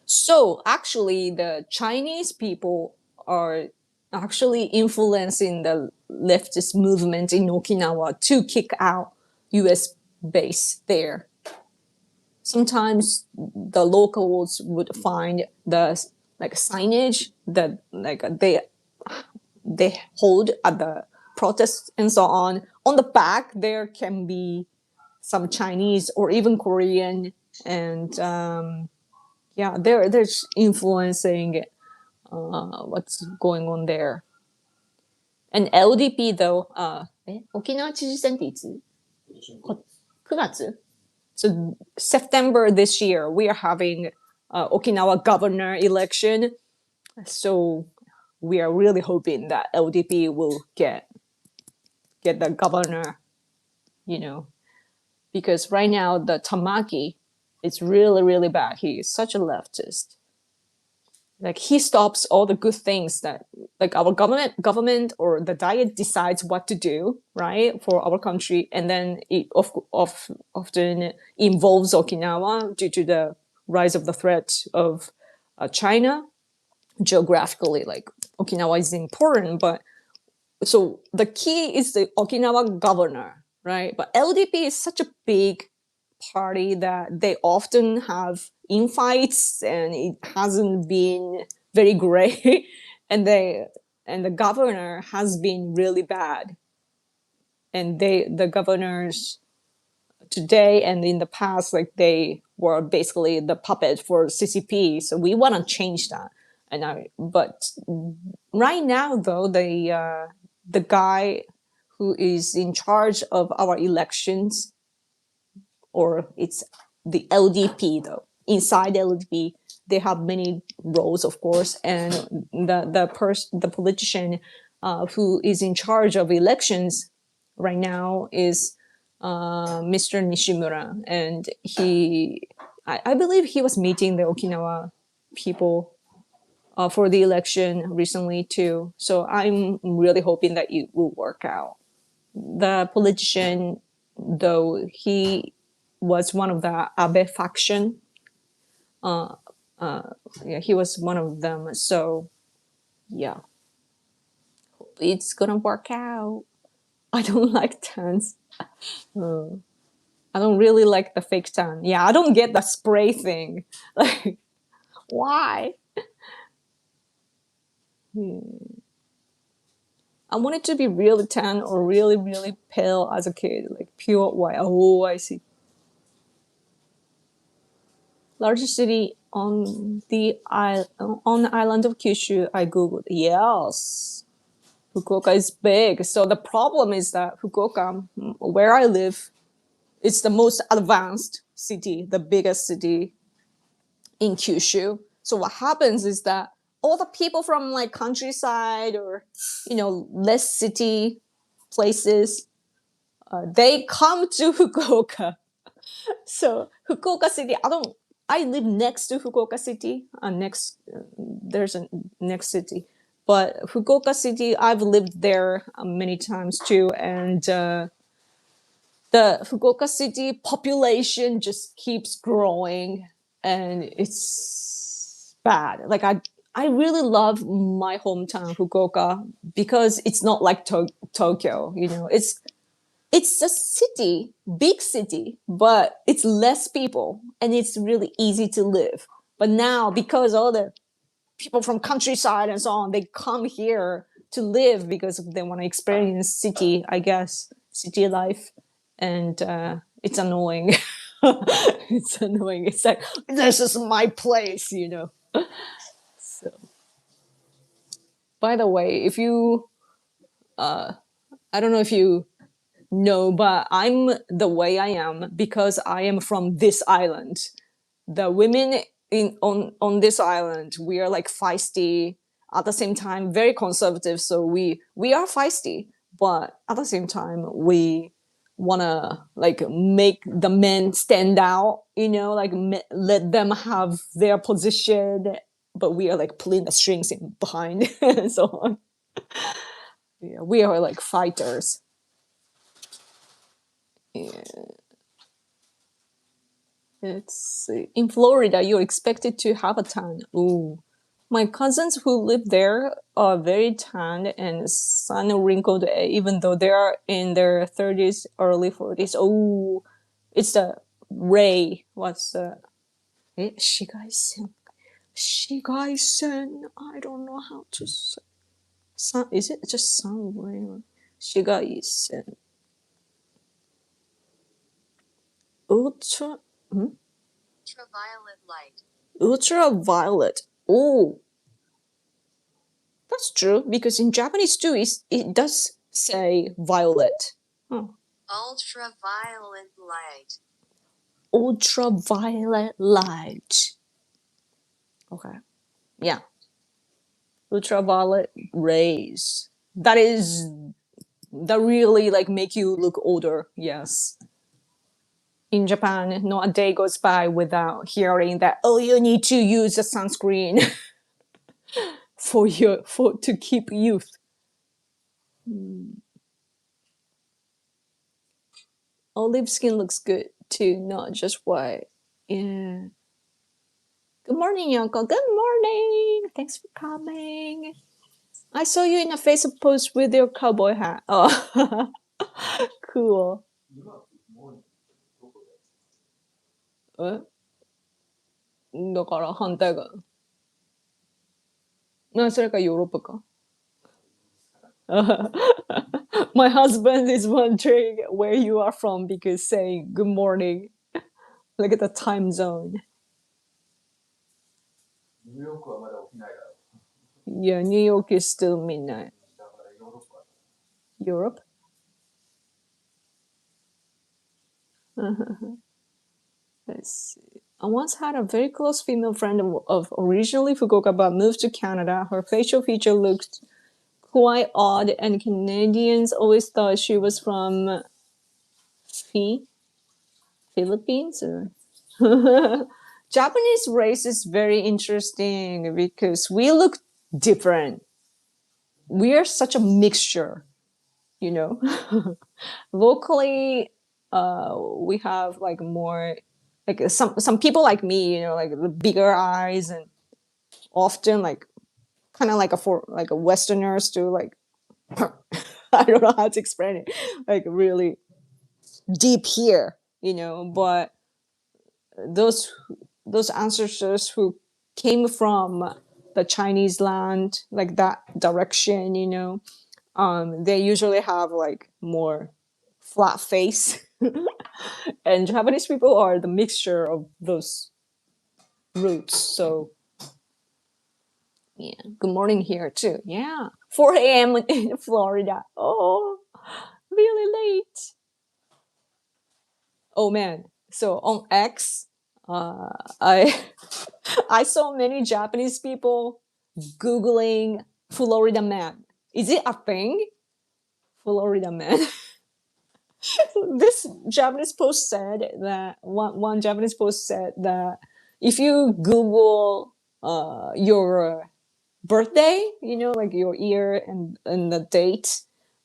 So actually, the Chinese people are actually influencing the leftist movement in Okinawa to kick out US base there. Sometimes the locals would find the like signage that like they hold at the protests and so on. On the back, there can be some Chinese or even Korean, and yeah, they're influencing what's going on there. And LDP though, 沖縄知事選っていつ？9月? So September this year, we are having Okinawa governor election. So we are really hoping that LDP will get the governor, because right now the Tamaki is really, really bad. He is such a leftist. Like he stops all the good things that like our government or the diet decides what to do, right, for our country, and then it often involves Okinawa due to the rise of the threat of China. Geographically, like Okinawa is important, but so the key is the Okinawa governor, right? But LDP is such a big party that they often have infights and it hasn't been very great. and the governor has been really bad. And the governors today and in the past, like they were basically the puppet for CCP. So we want to change that. But right now though, the guy who is in charge of our elections, or it's the LDP though. Inside LDP, they have many roles, of course, and the politician who is in charge of elections right now is Mr. Nishimura, and I believe he was meeting the Okinawa people for the election recently too. So I'm really hoping that it will work out. The politician, though, he was one of the Abe faction. Yeah, he was one of them. So, yeah, it's gonna work out. I don't like tans. I don't really like the fake tan. Yeah, I don't get the spray thing. Like, why? I wanted to be really tan or really, really pale as a kid, like pure white. Oh, I see. Largest city on the island of Kyushu. I googled. Yes, Fukuoka is big. So the problem is that Fukuoka, where I live, it's the most advanced city, the biggest city in Kyushu. So what happens is that all the people from like countryside or less city places, they come to Fukuoka. So Fukuoka City, I live next to Fukuoka City. There's a next city, but Fukuoka City, I've lived there many times too, and the Fukuoka City population just keeps growing, and it's bad. Like I really love my hometown Fukuoka because it's not like Tokyo. It's a city, big city, but it's less people and it's really easy to live. But now, because all the people from countryside and so on, they come here to live because they want to experience city, I guess, city life, and it's annoying. It's annoying. It's like this is my place. So, by the way, if you, I don't know if you know, but I'm the way I am because I am from this island. The women in on this island, we are like feisty, at the same time very conservative, so we are feisty, but at the same time we want to like make the men stand out, like let them have their position, but we are like pulling the strings in behind and so on. Yeah, we are like fighters. Yeah. It's in Florida, you're expected to have a tan. Ooh. My cousins who live there are very tan and sun wrinkled, even though they are in their 30s, early 40s. Oh, it's the Ray. What's the. Shigaisen. Shigaisen. I don't know how to say. Sun, is it just sun ray? Shigaisen. Ultra. Hmm? Ultraviolet light. Ultraviolet. Oh, that's true because in Japanese too, it does say violet. Huh. Ultraviolet light. Ultraviolet light. Okay. Yeah. Ultraviolet rays. That really like make you look older. Yes. In Japan, not a day goes by without hearing that, oh, you need to use a sunscreen for to keep youth. Olive skin looks good too, not just white. Yeah. Good morning, Yoko. Good morning. Thanks for coming. I saw you in a Facebook post with your cowboy hat. Oh, cool. だから反対が。それかヨーロッパか。My husband is wondering where you are from because saying good morning. Look at the time zone. ニューヨークはまだ起きないだろう。 Yeah, New York is still midnight. Europe? Let's see. I once had a very close female friend of originally Fukuoka but moved to Canada. Her facial feature looked quite odd, and Canadians always thought she was from Philippines. Or Japanese race is very interesting because we look different. We are such a mixture, you know. Locally, we have like more like some people like me, like the bigger eyes and often like kind of like for like a Westerners to like I don't know how to explain it, like really deep here, but those those ancestors who came from the Chinese land, like that direction, They usually have like more flat face, and Japanese people are the mixture of those roots. So yeah, good morning here too. Yeah, 4 a.m. in Florida. Oh, really late. Oh man. So on X, I I saw many Japanese people googling Florida man. Is it a thing? Florida man. This Japanese post said that one Japanese post said that if you Google your birthday, like your year and the date,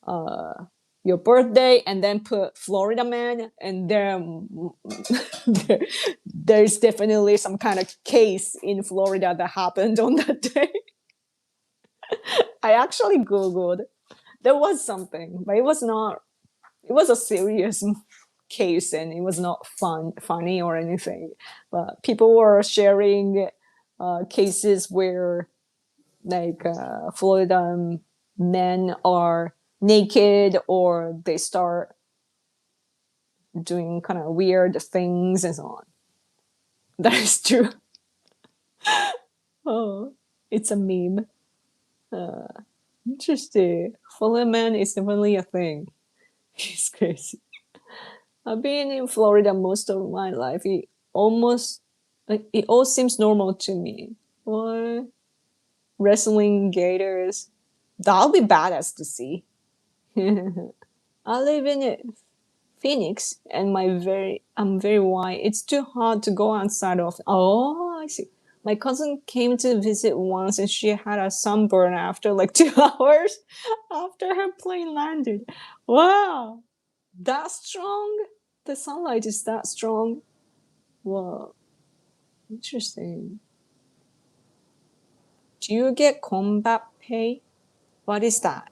uh, your birthday, and then put Florida man, and there, there's definitely some kind of case in Florida that happened on that day. I actually Googled. There was something, but it was not. It was a serious case, and it was not funny or anything. But people were sharing cases where like Florida men are naked or they start doing kind of weird things and so on. That is true. Oh, it's a meme. Uh, Interesting. Florida man is definitely a thing. It's crazy. I've been in Florida most of my life. Almost like it all seems normal to me. What wrestling gators? That'll be badass to see. I live in it. Phoenix, and I'm very white. It's too hot to go outside of. Oh, I see. My cousin came to visit once, and she had a sunburn after like 2 hours after her plane landed. Wow, that strong? The sunlight is that strong? Wow, interesting. Do you get combat pay? What is that?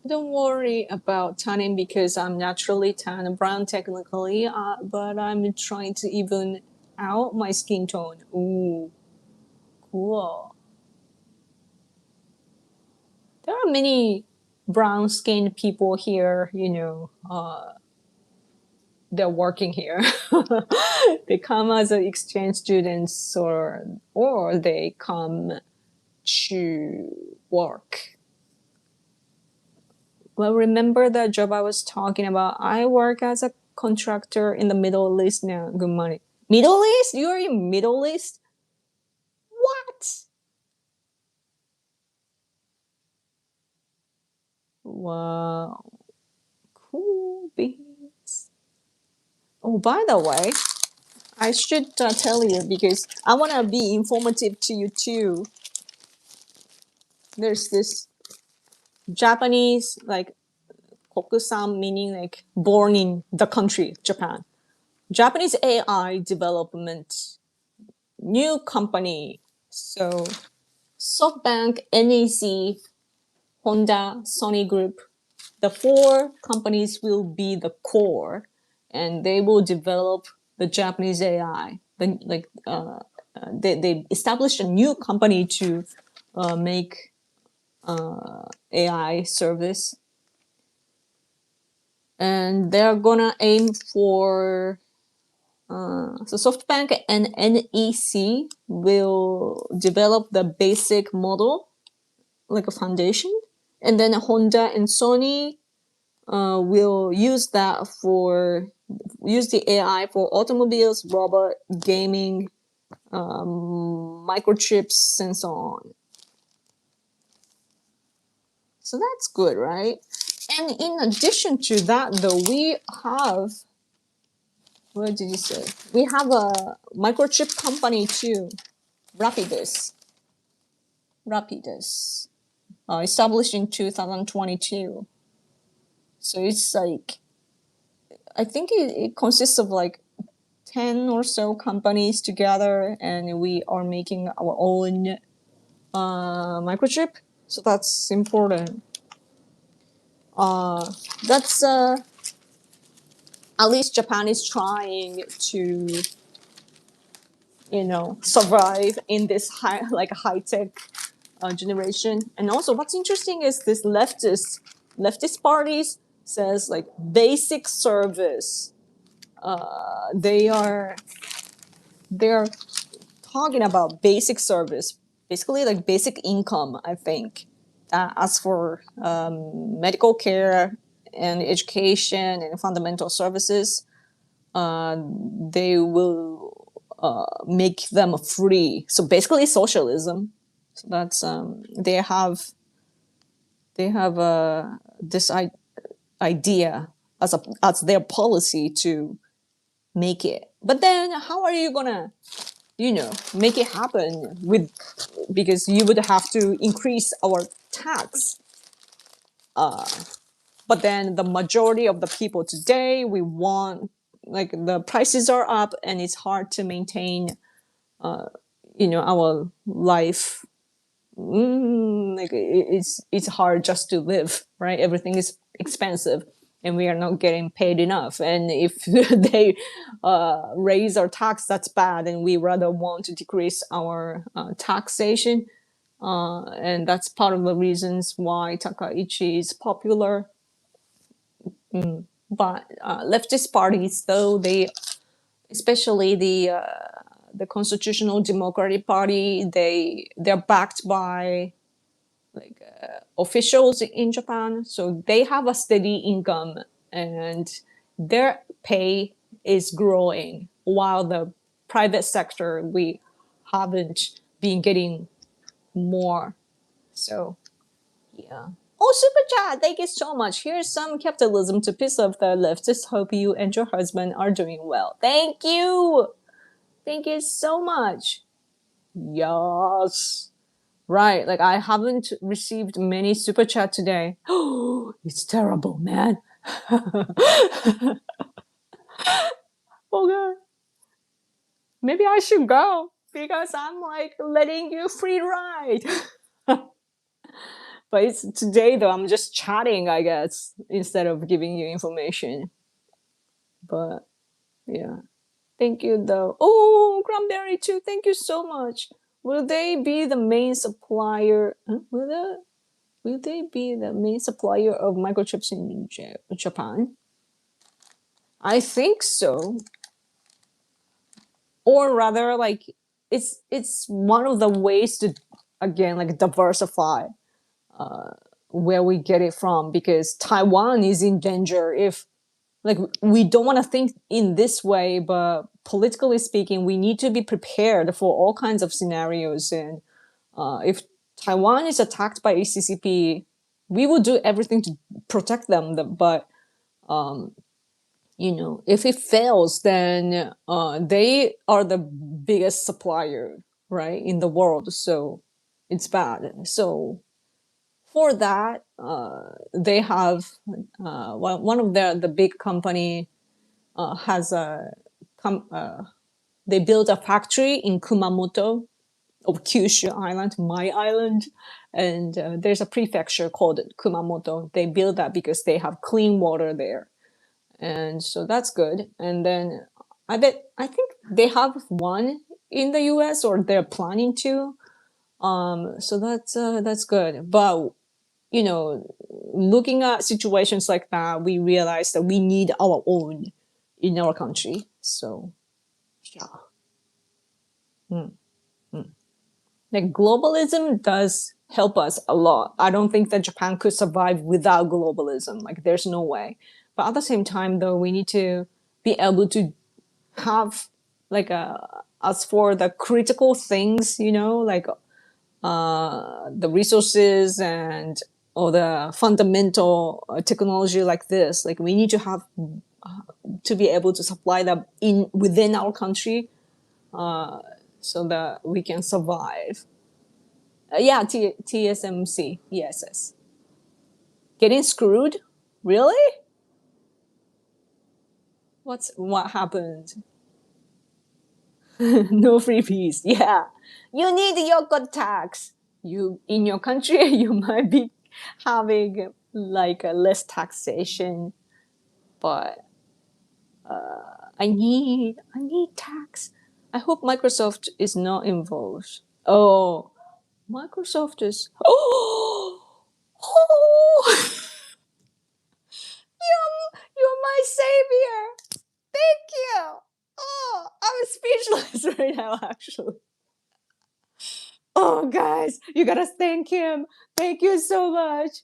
Don't worry about tanning because I'm naturally tan brown technically, but I'm trying to even out my skin tone. Ooh, cool. There are many brown skinned people here, they're working here. They come as exchange students or they come to work. Well, remember that job I was talking about? I work as a contractor in the Middle East now. Good money. Middle East? You're in Middle East? What? Wow. Cool beans. Oh, by the way, I should tell you because I want to be informative to you too. There's this Japanese, like, kokusan, meaning like born in the country, Japan. Japanese AI development new company. So SoftBank, NEC, Honda, Sony Group, the four companies will be the core, and they will develop the Japanese AI. They established a new company to make AI service, and they're gonna aim for. So SoftBank and NEC will develop the basic model like a foundation, and then Honda and Sony will use the AI for automobiles, robot, gaming, microchips, and so on. So that's good, right? And in addition to that, though, we have what did you say? We have a microchip company too, Rapidus. Rapidus, established in 2022. So it's like I think it consists of like 10 or so companies together, and we are making our own microchip. So that's important. That's At least Japan is trying to survive in this high tech generation. And also, what's interesting is this leftist parties says like basic service. They are talking about basic service, basically like basic income. I think. As for medical care and education and fundamental services, they will make them free. So basically, socialism. So that's they have this idea as their policy to make it. But then, how are you gonna make it happen with because you would have to increase our tax. But then the majority of the people today, we want like the prices are up and it's hard to maintain our life. Like it's hard just to live, right? Everything is expensive and we are not getting paid enough. And if they raise our tax, that's bad, and we rather want to decrease our taxation. And that's part of the reasons why Takaichi is popular. But leftist parties, though, they especially the Constitutional Democratic Party, they're backed by officials in Japan, so they have a steady income and their pay is growing, while the private sector we haven't been getting more. So yeah. Oh, super chat! Thank you so much. Here's some capitalism to piss off the leftists. Hope you and your husband are doing well. Thank you. Thank you so much. Yes. Right, like I haven't received many super chat today. Oh, it's terrible, man. Oh god, maybe I should go because I'm like letting you free ride. But it's today though. I'm just chatting, I guess, instead of giving you information. But yeah, thank you though. Oh, cranberry too. Thank you so much. Will they be the main supplier? Will they be the main supplier of microchips in Japan? I think so. Or rather, like it's one of the ways to again like diversify where we get it from, because Taiwan is in danger if like we don't want to think in this way, but politically speaking, we need to be prepared for all kinds of scenarios. And if Taiwan is attacked by ACCP, we will do everything to protect them. But if it fails, then they are the biggest supplier, right, in the world. So it's bad. So for that, they have one of the big company has they built a factory in Kumamoto of Kyushu Island, my island, and there's a prefecture called Kumamoto. They built that because they have clean water there, and so that's good. And then I think they have one in the U.S. or they're planning to. So that's good. But looking at situations like that, we realize that we need our own in our country. So yeah. Mm. Like globalism does help us a lot. I don't think that Japan could survive without globalism. Like there's no way. But at the same time, though, we need to be able to have like as for the critical things, like the resources and or the fundamental technology like this. Like we need to have to be able to supply them in within our country, so that we can survive. Yeah, TSMC, ESS. Getting screwed? Really? What happened? No freebies. Yeah, you need your good tax. You in your country, you might be having like a less taxation, but I need tax. I hope Microsoft is not involved. Oh, Microsoft is. Oh, oh, you're my savior. Thank you. Oh, I'm speechless right now, actually. Oh, guys, you gotta thank him. Thank you so much.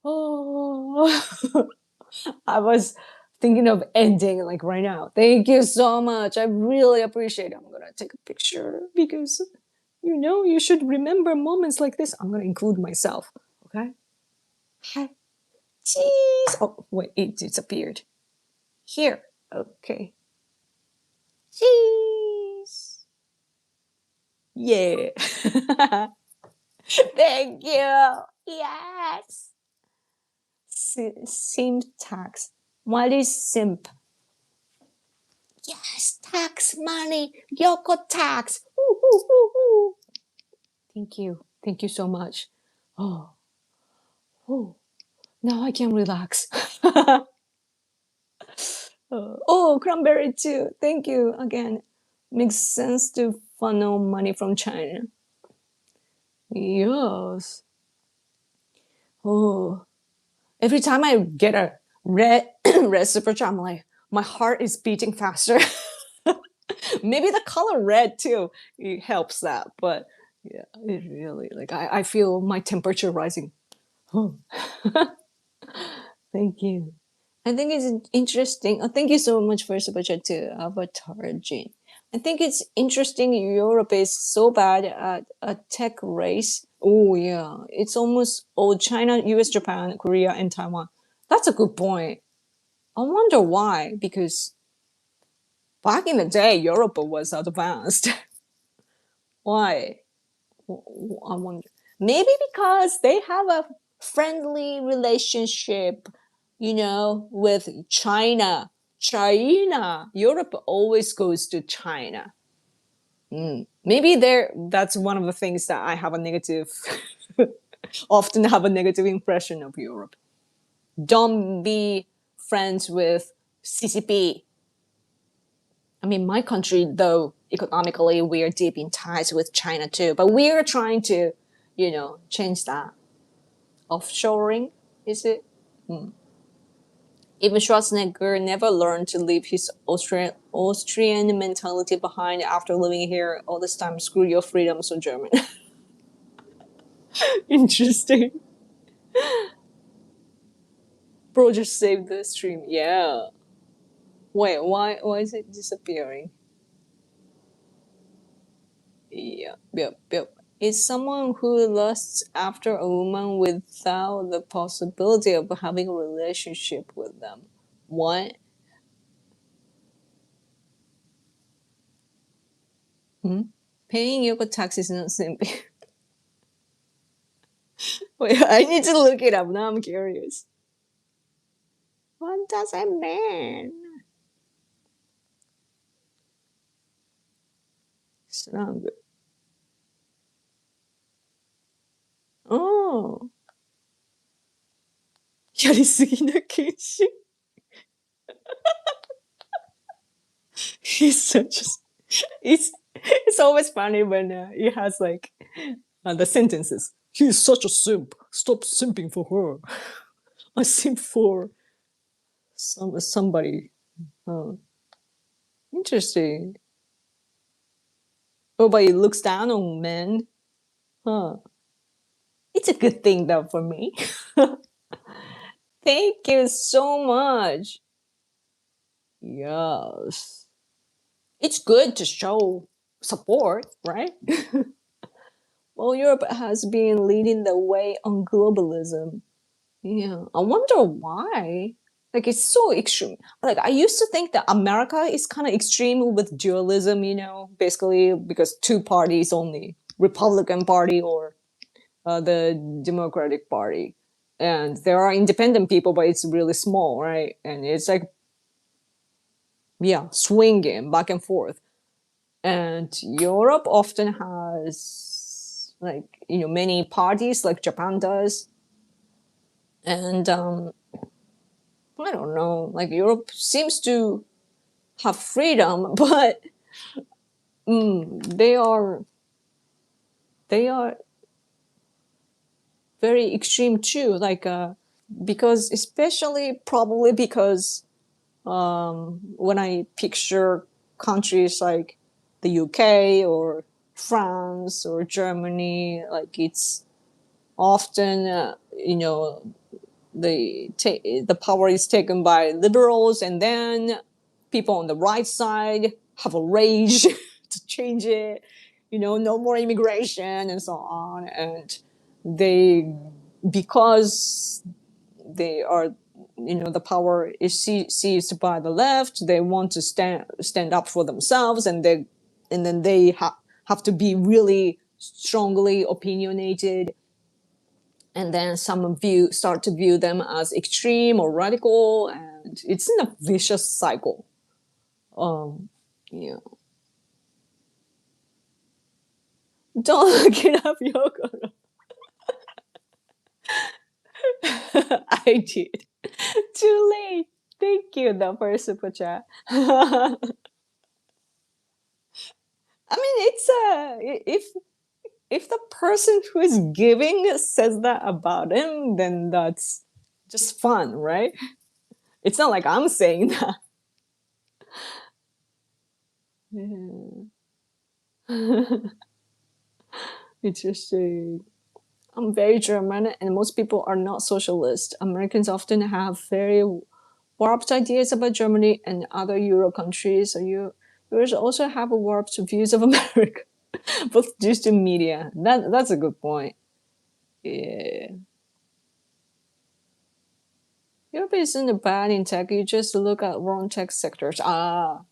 Oh, I was thinking of ending like right now. Thank you so much. I really appreciate it. I'm gonna take a picture because you should remember moments like this. I'm gonna include myself. Okay. Hi. Cheese. Oh wait, it disappeared. Here. Okay. Cheese. Yeah. Thank you. Yes. Simp tax. What is simp? Yes, tax money. Yoko tax. Ooh, ooh, ooh, ooh. Thank you. Thank you so much. Oh, oh. Now I can relax. Oh, cranberry too. Thank you again. Makes sense to funnel money from China. Yes. Oh, every time I get a red red supercharge, I'm like, my heart is beating faster. Maybe the color red too, it helps that. But yeah, it really like I feel my temperature rising. Oh, thank you. I think it's interesting. Oh, thank you so much for super chat to Avatar Jane. I think it's interesting. Europe is so bad at a tech race. Oh yeah, it's almost all China, U.S., Japan, Korea, and Taiwan. That's a good point. I wonder why. Because back in the day, Europe was advanced. Why? I wonder. Maybe because they have a friendly relationship, with China. China. Europe always goes to China. Maybe that's one of the things that I have a negative, often have a negative impression of Europe. Don't be friends with CCP. I mean, my country, though, economically, we are deep in ties with China too, but we are trying to, change that. Offshoring, is it? Even Schwarzenegger never learned to leave his Austrian mentality behind after living here all this time. Screw your freedom, so German. Interesting. Bro just saved the stream. Yeah. Wait, why is it disappearing? Yeah, yep, yep. Is someone who lusts after a woman without the possibility of having a relationship with them. What? Hmm? Paying yoga tax is not simple. Wait, I need to look it up. Now I'm curious. What does it mean? It's not good. Oh. やりすぎな検診 He's such a... It's always funny when it has like the sentences. He's such a simp. Stop simping for her. I simp for somebody. Oh, interesting. Oh, but he looks down on men. Huh. It's a good thing though for me. Thank you so much. Yes. It's good to show support, right? Well, Europe has been leading the way on globalism. Yeah. I wonder why. Like it's so extreme. Like I used to think that America is kind of extreme with dualism, basically because two parties only, Republican Party or the Democratic Party. And there are independent people, but it's really small, right? And it's like, yeah, swinging back and forth. And Europe often has like, many parties like Japan does. And I don't know, like Europe seems to have freedom, but they are very extreme too. Like because especially probably because when I picture countries like the UK or France or Germany, like it's often the power is taken by liberals, and then people on the right side have a rage to change it. No more immigration and so on, and they because they are the power is seized by the left. They want to stand up for themselves, and then they have to be really strongly opinionated, and then some start to view them as extreme or radical, and it's in a vicious cycle. um yeah. Don't look it up, Yoko. I did. Too late. Thank you though for super chat. I mean, it's if the person who is giving says that about him, then that's just fun, right? It's not like I'm saying that. Interesting. I'm very German, and most people are not socialist. Americans often have very warped ideas about Germany and other Euro countries. So you also have a warped views of America, both due to media. That's a good point. Yeah. Europe isn't bad in tech. You just look at wrong tech sectors. Ah,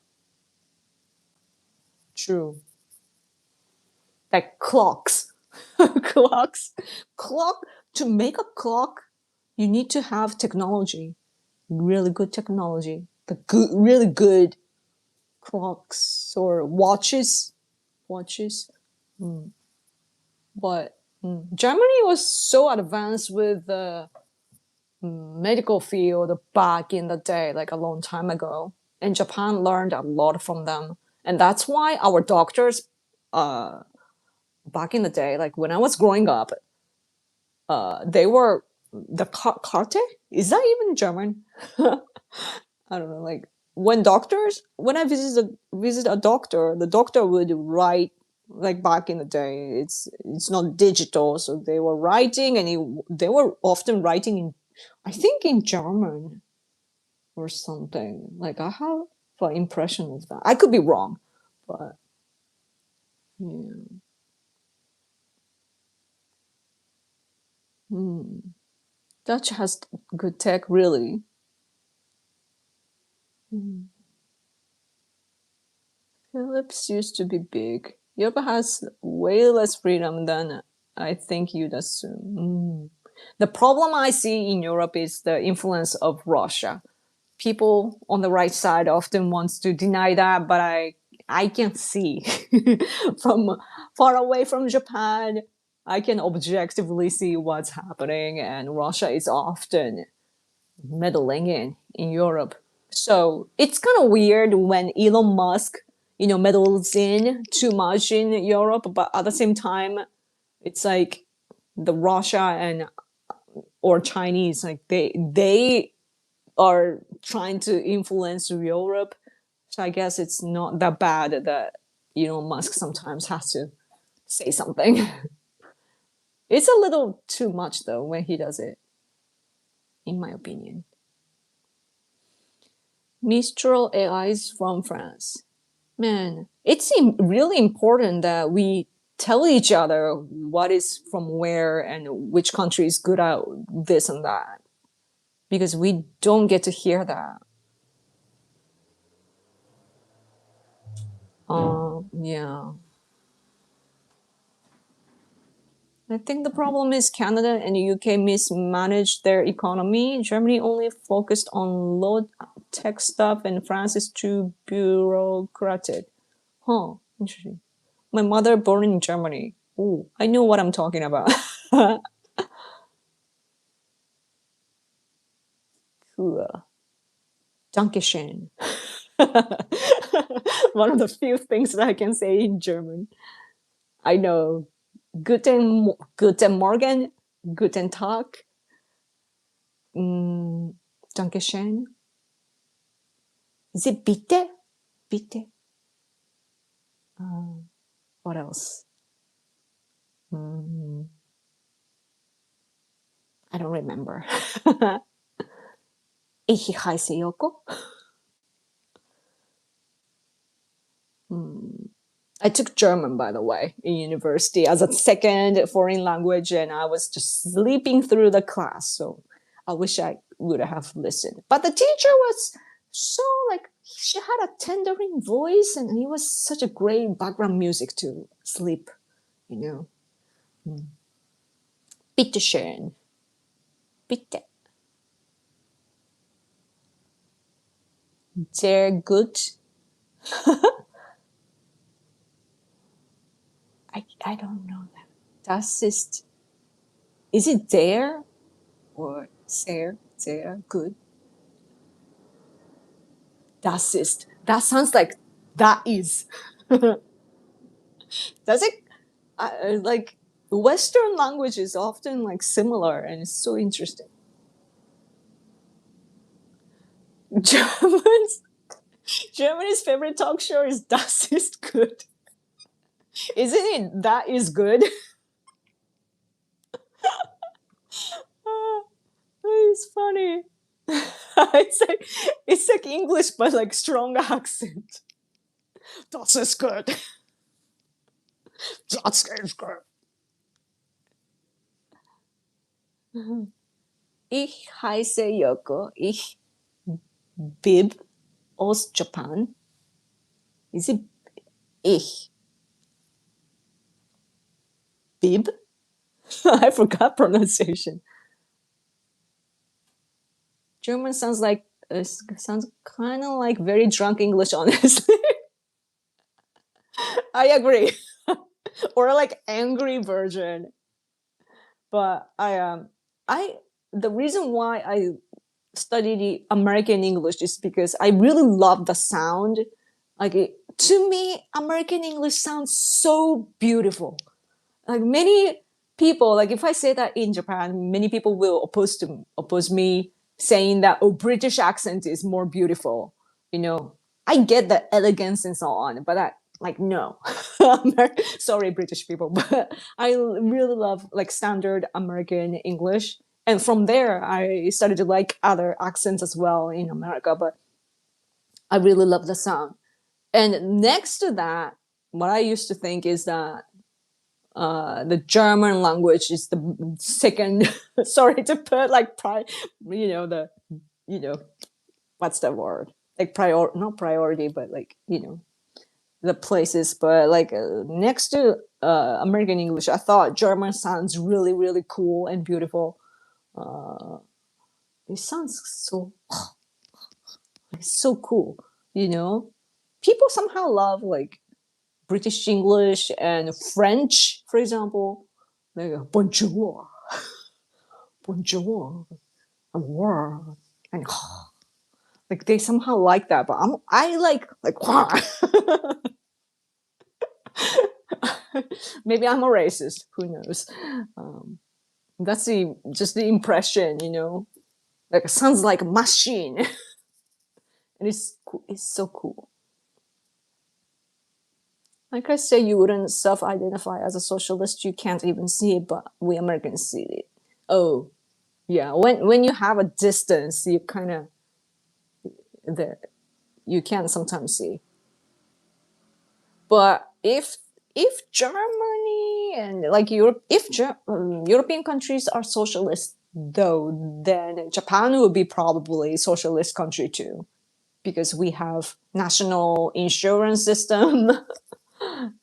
true. Like clocks. Clocks. Clock. To make a clock, you need to have technology. Really good technology. Really good clocks or watches. Watches. Mm. But Germany was so advanced with the medical field back in the day, like a long time ago. And Japan learned a lot from them. And that's why our doctors, uh, back in the day, like when I was growing up, they were the karte. Is that even German? I don't know. Like when I visit a doctor, the doctor would write, like back in the day. It's not digital, so they were writing, and they were often writing in, I think, in German or something. Like I have an impression of that. I could be wrong, but yeah. Hmm. Dutch has good tech, really. Hmm. Philips used to be big. Europe has way less freedom than I think you'd assume. The problem I see in Europe is the influence of Russia. People on the right side often wants to deny that, but I can see from far away from Japan. I can objectively see what's happening, and Russia is often meddling in Europe. So it's kind of weird when Elon Musk, meddles in too much in Europe, but at the same time, it's like the Russia and or Chinese, like they are trying to influence Europe. So I guess it's not that bad that Elon Musk sometimes has to say something. It's a little too much though when he does it, in my opinion. Mistral AIs from France. Man, it's really important that we tell each other what is from where and which country is good at this and that, because we don't get to hear that. Yeah. I think the problem is Canada and the UK mismanaged their economy. Germany only focused on low tech stuff, and France is too bureaucratic. Huh, interesting. My mother born in Germany. Ooh, I know what I'm talking about. Cool. Dankeschön. One of the few things that I can say in German. I know Guten Morgen, Guten Tag, Dankeschön. Is it bitte? Bitte. What else? Mm, I don't remember. Ich heiße Yoko. I took German, by the way, in university as a second foreign language, and I was just sleeping through the class. So I wish I would have listened. But the teacher was so like, she had a tendering voice, and it was such a great background music to sleep, you know. Bitte schön. Bitte. Sehr gut. I don't know that. Das is it there or sehr good? Das ist. That sounds like that is. Does it? Like Western language is often like similar, and it's so interesting. Germans, Germany's favorite talk show is Das ist good. Isn't it? That is good. It's funny. It's like English, but like strong accent. Das ist good. Das ist good. Ich heiße Yoko. Ich bib aus Japan. Is it ich bib? I forgot pronunciation. German sounds like sounds kind of like very drunk English, honestly. I agree. Or like angry version. But I the reason why I studied American English is because I really love the sound. Like to me, American English sounds so beautiful. Like many people, like if I say that in Japan, many people will oppose me saying that, oh, British accent is more beautiful. You know, I get the elegance and so on, but I like no. Sorry, British people, but I really love like standard American English. And from there, I started to like other accents as well in America, but I really love the sound. And next to that, what I used to think is that the German language is the second. Sorry to put like the you know what's the word, like not priority, but like the places. But like next to American English, I thought German sounds really really cool and beautiful. It sounds so cool, you know. People somehow love like British English and French, for example. Like bonjour, bonjour, and war, and like they somehow like that. But I like maybe I'm a racist. Who knows? That's just the impression, you know. Like it sounds like a machine, and it's cool. It's so cool. Like I say, you wouldn't self-identify as a socialist. You can't even see it, but we Americans see it. Oh, yeah. When you have a distance, you kind of there. You can sometimes see. But if Germany and like Europe, if European countries are socialist, though, then Japan would be probably a socialist country too, because we have national insurance system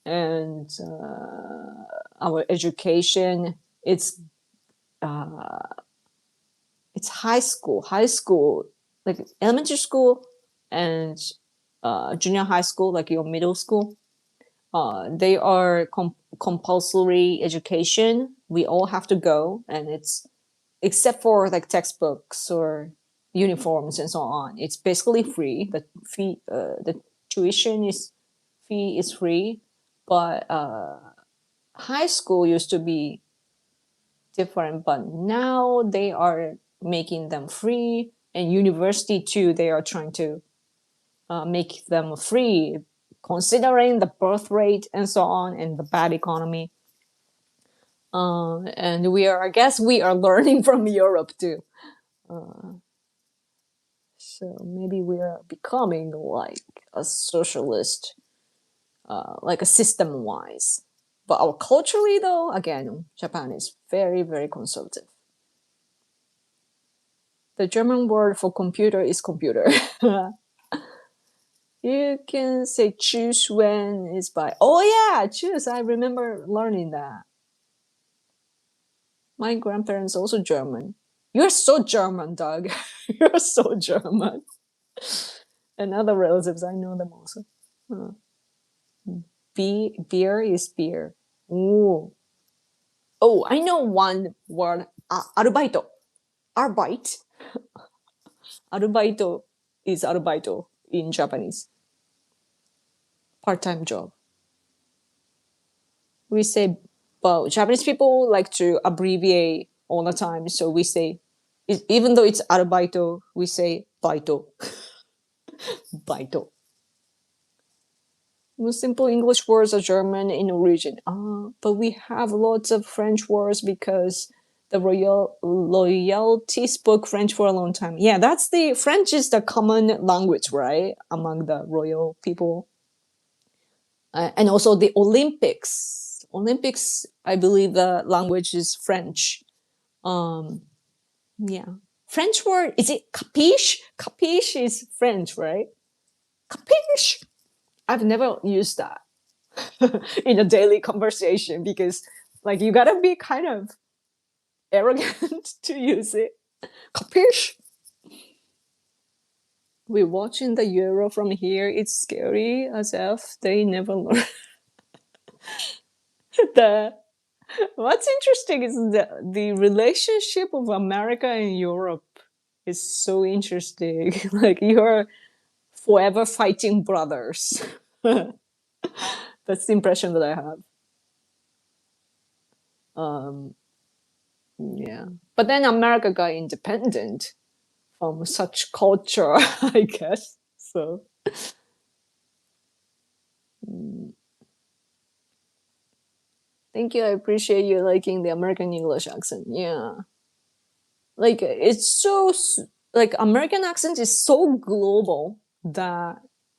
and our education. It's high school, like elementary school and junior high school, like your middle school. They are compulsory education. We all have to go, and it's except for like textbooks or uniforms and so on. It's basically free. The tuition is fee is free, but high school used to be different, but now they are making them free, and university too. They are trying to make them free, considering the birth rate and so on, and the bad economy. And I guess, we are learning from Europe too. So maybe we are becoming like a socialist, like a system wise. But our culturally, though, again, Japan is very, very conservative. The German word for computer is computer. You can say choose when is by. Oh yeah, choose. I remember learning that. My grandparents also German. You're so German, Doug. You're so German. And other relatives, I know them also. Huh. Beer is beer. Ooh. Oh, I know one word. Arubaito. Arbeit. Arubaito is arubaito in Japanese. Part-time job. We say, well, Japanese people like to abbreviate all the time. So we say, even though it's arubaito, we say baito. Baito. Most simple English words are German in origin. But we have lots of French words because the royalty spoke French for a long time. Yeah, that's the French is the common language, right, among the royal people. And also the Olympics. Olympics, I believe the language is French. Yeah, French word is it capiche? Capiche is French, right? Capiche. I've never used that in a daily conversation because, like, you gotta be kind of arrogant to use it. Capiche? We're watching the Euro from here. It's scary as if they never learn. the What's interesting is the relationship of America and Europe is so interesting. Like, you're forever fighting brothers. That's the impression that I have. Um, yeah, but then America got independent from such culture, I guess. So, mm, thank you. I appreciate you liking the American English accent. Yeah, like it's so like American accent is so global that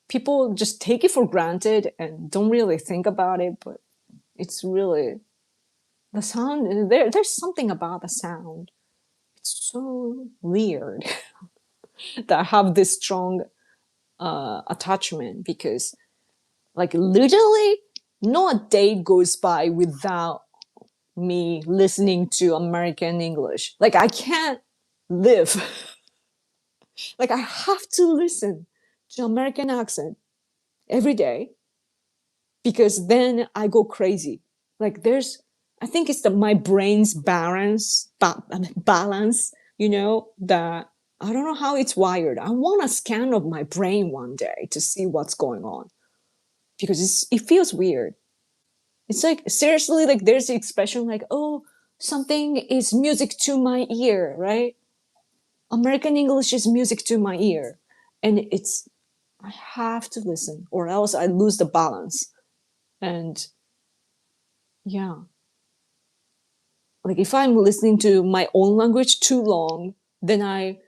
people just take it for granted and don't really think about it. But it's really the sound. There's something about the sound. It's so weird that I have this strong attachment because, like, literally, no a day goes by without me listening to American English. Like, I can't live. Like, I have to listen to American accent every day because then I go crazy. Like, I think it's my brain's balance, that I don't know how it's wired. I want a scan of my brain one day to see what's going on because it feels weird. It's like, seriously, like, there's the expression like, oh, something is music to my ear, right? American English is music to my ear. And I have to listen or else I lose the balance. And yeah, like, if I'm listening to my own language too long, then I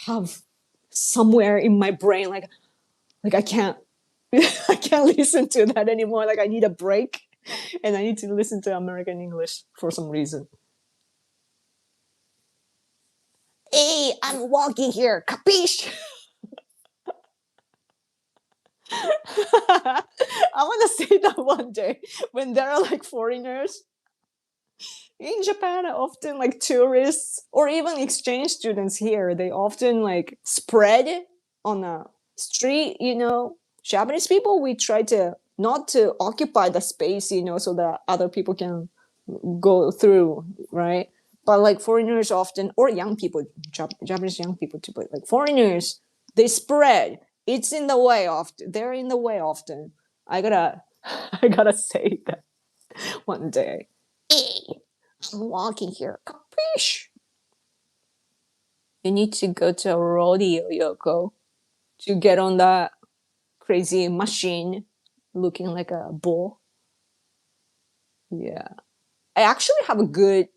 have somewhere in my brain, like I can't, I can't listen to that anymore. Like, I need a break and I need to listen to American English for some reason. Hey, I'm walking here, capiche? I want to say that one day when there are like foreigners in Japan, often like tourists or even exchange students here, they often like spread on a street, Japanese people, we try to not to occupy the space, so that other people can go through, right? But like foreigners often, or young people, Japanese young people too, but like foreigners, they spread. It's in the way often. They're in the way often. I gotta, I gotta say that one day. Hey, I'm walking here. Capiche? You need to go to a rodeo, Yoko, to get on that crazy machine looking like a bull. Yeah. I actually have a good,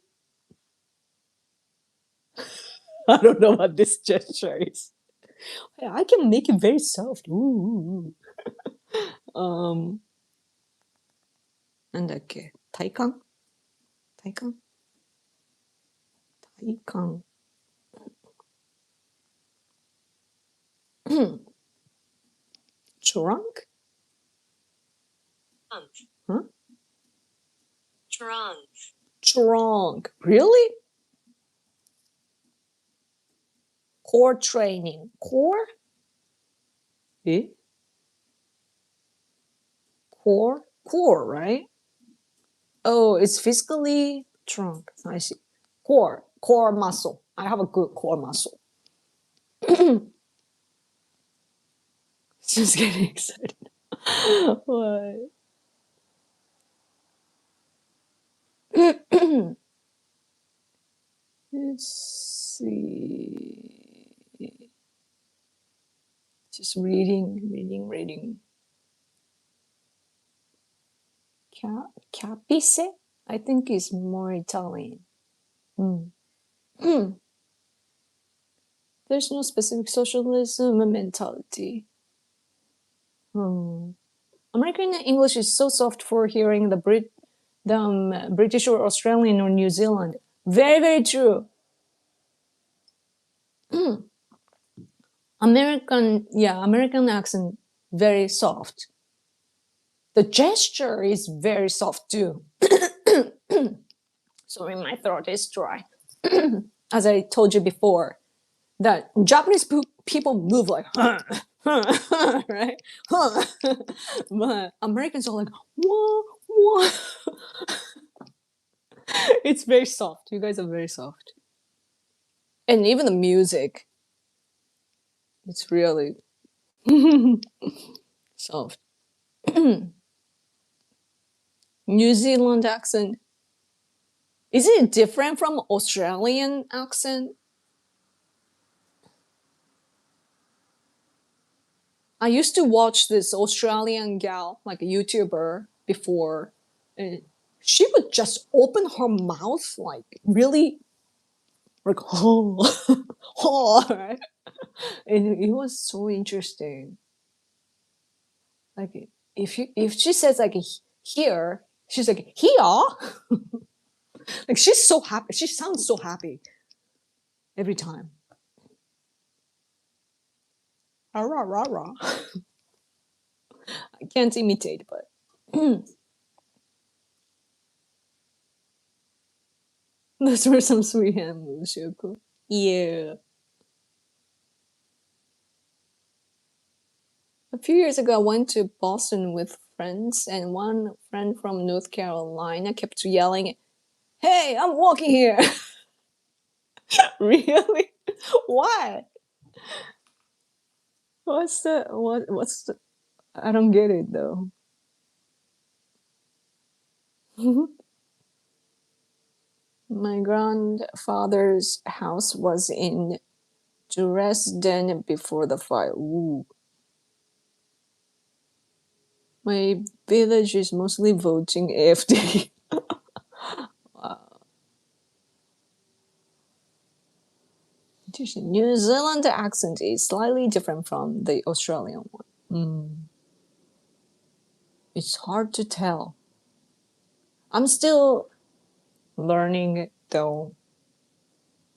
I don't know what this gesture is. I can make it very soft. Ooh. なんだっけ体感体感体感 trunk? Huh? Trunk. Trunk. Really? Core training. Core? Eh? Core? Core, right? Oh, it's physically trunk. I see. Core. Core muscle. I have a good core muscle. Just getting excited. What? Let's see. Just reading. Capice? I think is more Italian. Mm. There's no specific socialism mentality. Hmm. American English is so soft for hearing the British or Australian or New Zealand. Very, very true. American accent, very soft. The gesture is very soft too. Sorry, my throat is dry. As I told you before, that Japanese people move like, right? But Americans are like, whoa, whoa. It's very soft. You guys are very soft. And even the music, it's really soft. New Zealand accent. Is it different from Australian accent? I used to watch this Australian gal, like a YouTuber before, and she would just open her mouth like really like oh, oh right? And it was so interesting. Like if she says like here, she's like here, like she's so happy. She sounds so happy every time. Rah rah rah rah. I can't imitate, but those were some sweet hand moves, Yoko. Yeah. A few years ago, I went to Boston with friends, and one friend from North Carolina kept yelling, "Hey, I'm walking here." Really? Why? What's the I don't get it though. My grandfather's house was in Dresden before the fire. Ooh. My village is mostly voting AFD. New Zealand accent is slightly different from the Australian one. It's hard to tell. I'm still learning it though.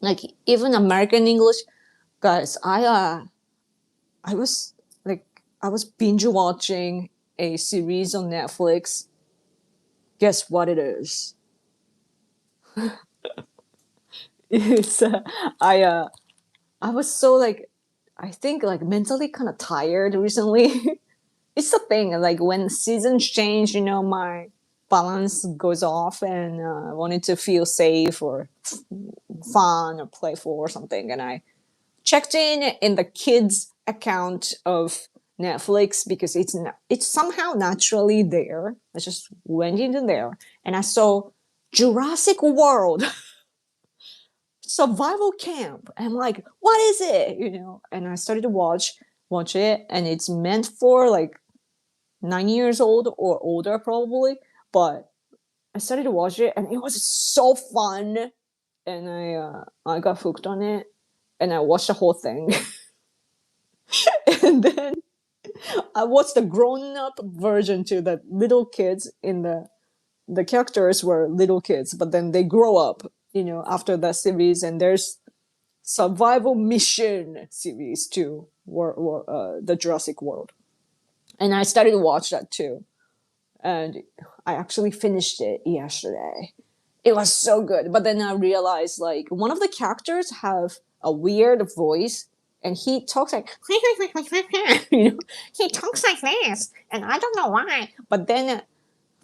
Like even American English, guys. I was like I was binge watching a series on Netflix. Guess what it is? It's I was so like I think like mentally kind of tired recently. It's the thing like when seasons change, my balance goes off and I wanted to feel safe or fun or playful or something. And I checked in the kids account of Netflix because it's somehow naturally there. I just went into there and I saw Jurassic World survival camp. I'm like, what is it? And I started to watch it, and it's meant for like 9 years old or older probably. But I started to watch it, and it was so fun, and I got hooked on it, and I watched the whole thing. And then I watched the grown up version too. The little kids in the characters were little kids, but then they grow up, after that series. And there's survival mission series too, the Jurassic World, and I started to watch that too. And I actually finished it yesterday. It was so good, but then I realized like one of the characters have a weird voice, and he talks like he talks like this, and I don't know why. But then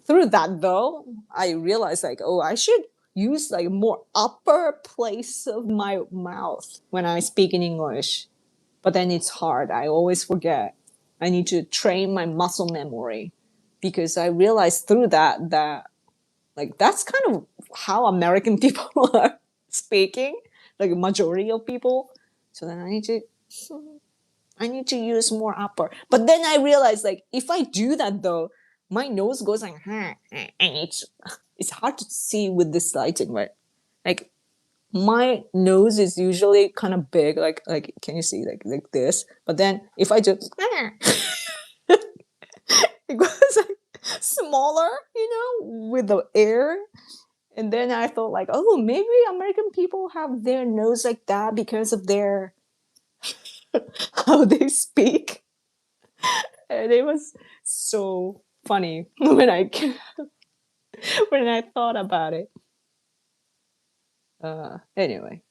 through that though, I realized like, oh, I should use like more upper place of my mouth when I speak in English. But then it's hard. I always forget. I need to train my muscle memory, because I realized through that like that's kind of how American people are speaking, like a majority of people. So then I need to use more upper. But then I realized like if I do that though, my nose goes like and it's hard to see with this lighting, right? Like my nose is usually kind of big, like can you see like this? But then if I do it goes like smaller, with the air. And then I thought like, oh, maybe American people have their nose like that because of their how they speak. And it was so funny when I when I thought about it. Anyway.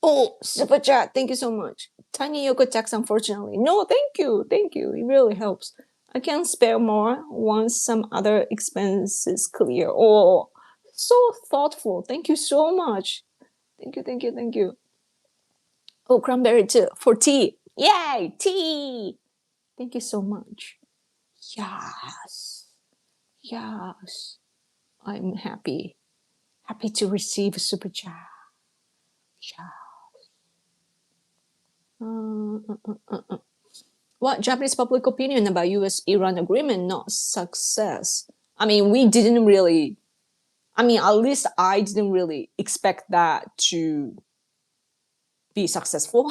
Oh, super chat. Thank you so much. Tiny yogurt tax, unfortunately. No, thank you. Thank you. It really helps. I can spare more once some other expenses clear. Oh, so thoughtful. Thank you so much. Thank you, thank you, thank you. Oh, cranberry too. For tea. Yay, tea. Thank you so much. Yes. Yes. I'm happy. Happy to receive a super chat. Yeah. What Japanese public opinion about US-Iran agreement not success? I mean, we didn't really. I mean, at least I didn't really expect that to be successful.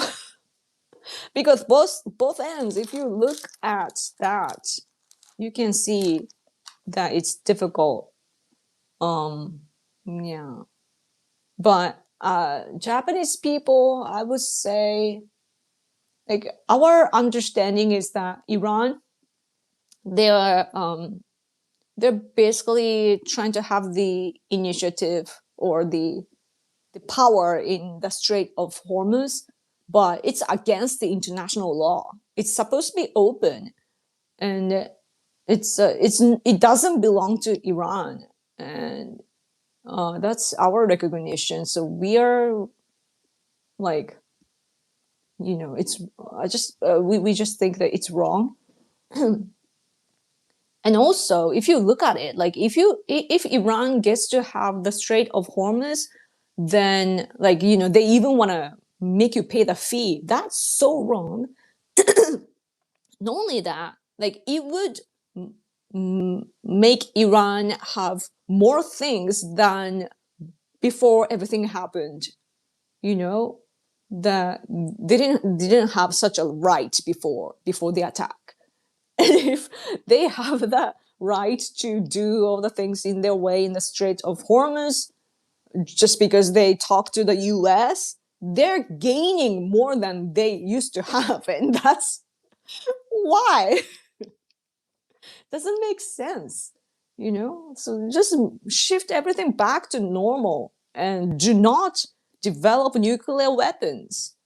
Because both ends, if you look at that, you can see that it's difficult. Yeah, but Japanese people, I would say, like our understanding is that Iran, they're they're basically trying to have the initiative or the power in the Strait of Hormuz, but it's against the international law. It's supposed to be open, and it doesn't belong to Iran, and that's our recognition. So we are like, it's I just we just think that it's wrong. And also, if you look at it, like if Iran gets to have the Strait of Hormuz, then like they even want to make you pay the fee. That's so wrong. Not only that, like it would make Iran have more things than before everything happened. That they didn't have such a right before the attack. And if they have that right to do all the things in their way in the Strait of Hormuz, just because they talk to the US, they're gaining more than they used to have. And that's why. Doesn't make sense. So just shift everything back to normal and do not develop nuclear weapons.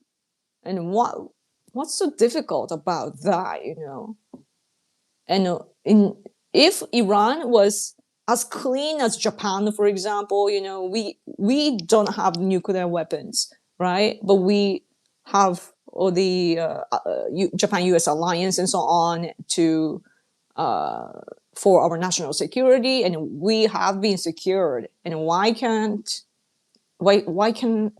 And what's so difficult about that? And if Iran was as clean as Japan, for example. We don't have nuclear weapons, right? But we have all the Japan U.S. alliance and so on to for our national security, and we have been secured. And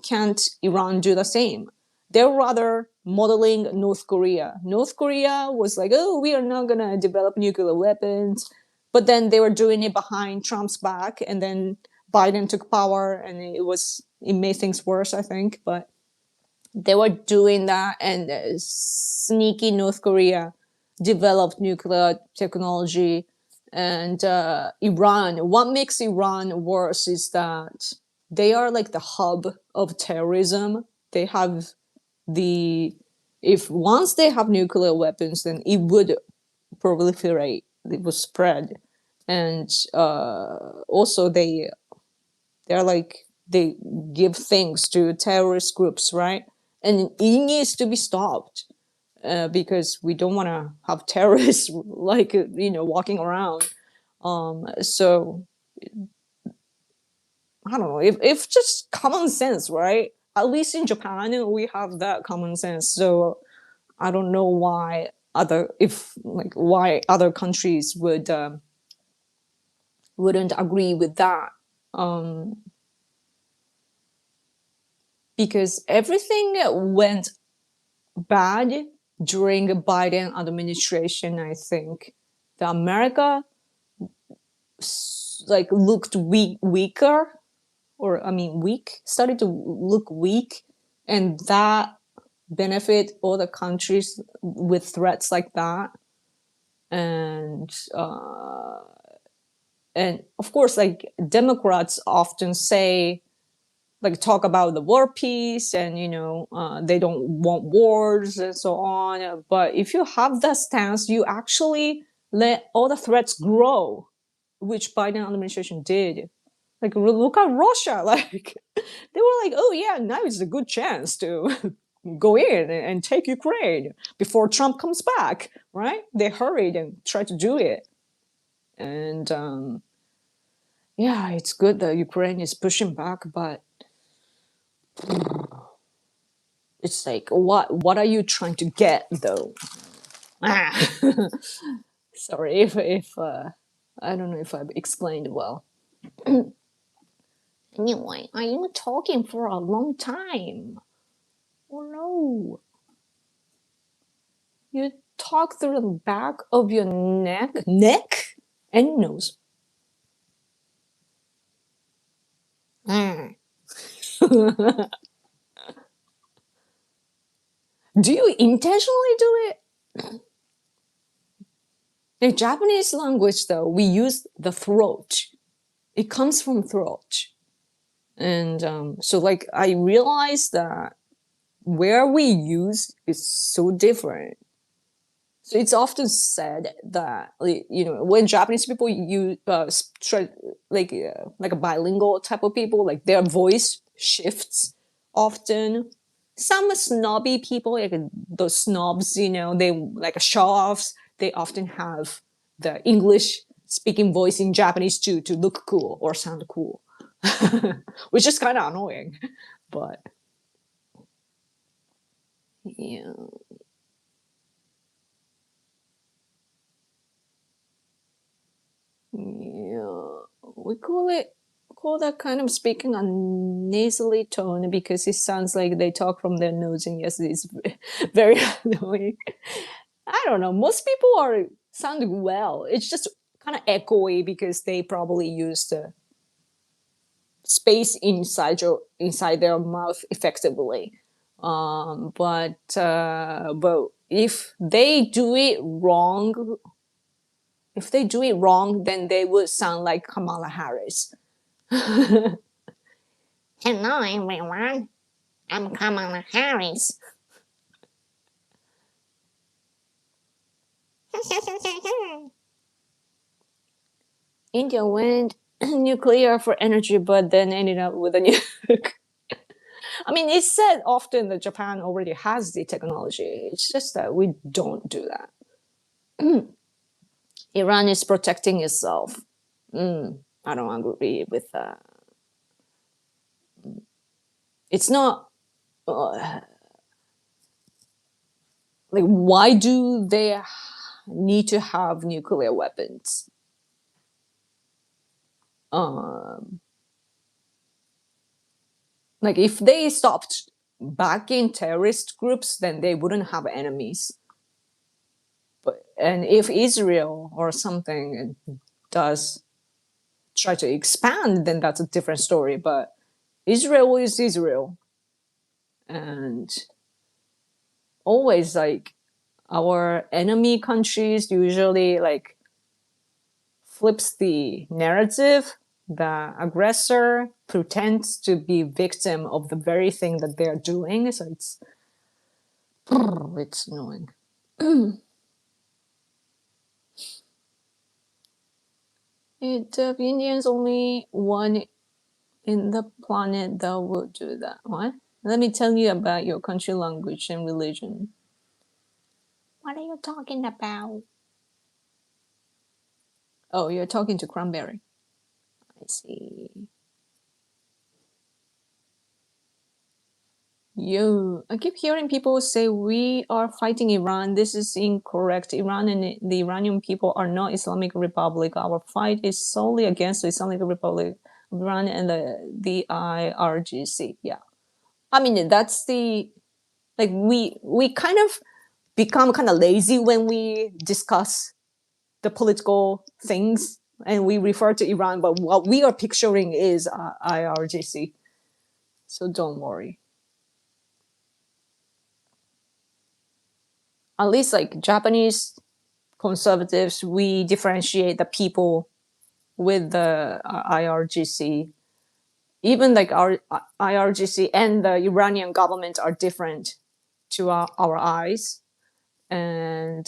can't Iran do the same? They're rather modeling North Korea. North Korea was like, oh, we are not gonna develop nuclear weapons, but then they were doing it behind Trump's back, and then Biden took power, and it made things worse, I think. But they were doing that, and sneaky North Korea developed nuclear technology. And Iran, what makes Iran worse is that they are like the hub of terrorism. They have the if once they have nuclear weapons, then it would proliferate, it would spread. And also they're like they give things to terrorist groups, right? And it needs to be stopped, because we don't want to have terrorists like walking around. So I don't know, if just common sense, right? At least in Japan we have that common sense. So I don't know why other countries wouldn't agree with that. Um, because everything went bad during Biden administration. I think the America like looked weaker, or I mean weak, started to look weak, and that benefit all the countries with threats like that. And and of course, like Democrats often say, like talk about the world peace, and they don't want wars and so on. But if you have that stance, you actually let all the threats grow, which Biden administration did. Like look at Russia, like they were like, oh yeah, now is a good chance to go in and take Ukraine before Trump comes back, right? They hurried and tried to do it. And yeah, it's good that Ukraine is pushing back, but it's like, what are you trying to get though? Ah. Sorry if I don't know if I've explained well. Anyway, I'm talking for a long time. Oh no. You talk through the back of your neck and nose. Mm. Do you intentionally do it? In Japanese language, though, we use the throat. It comes from throat. And so, like, I realized that where we use is so different. So it's often said that when Japanese people use like a bilingual type of people, like their voice shifts often. Some snobby people, like those snobs, they like show offs. They often have the English speaking voice in Japanese too, to look cool or sound cool, which is kind of annoying. But yeah. Yeah, we call that kind of speaking a nasally tone, because it sounds like they talk from their nose, and yes, it's very annoying. I don't know. Most people are sounding well. It's just kind of echoey because they probably use the space inside their mouth effectively. But if they do it wrong, then they would sound like Kamala Harris. Hello, everyone. I'm Kamala Harris. India went nuclear for energy, but then ended up with a nuke. I mean, it's said often that Japan already has the technology. It's just that we don't do that. Iran is protecting itself. I don't agree with that. It's not uh, like, why do they need to have nuclear weapons? Um, like, if they stopped backing terrorist groups, then they wouldn't have enemies. But and if Israel or something does try to expand, then that's a different story. But Israel is Israel, and always like our enemy countries usually like flips the narrative. The aggressor pretends to be victim of the very thing that they're doing, so it's annoying. The Indians only one in the planet that will do that. What? Let me tell you about your country, language, and religion. What are you talking about? Oh, you're talking to Cranberry. I see. Yo, I keep hearing people say we are fighting Iran. This is incorrect. Iran and the Iranian people are not Islamic Republic. Our fight is solely against the Islamic Republic of Iran and the IRGC. Yeah, I mean that's the like we kind of become kind of lazy when we discuss the political things and we refer to Iran, but what we are picturing is IRGC. So don't worry. At least like Japanese conservatives, we differentiate the people with the IRGC. Even like our IRGC and the Iranian government are different to our eyes, and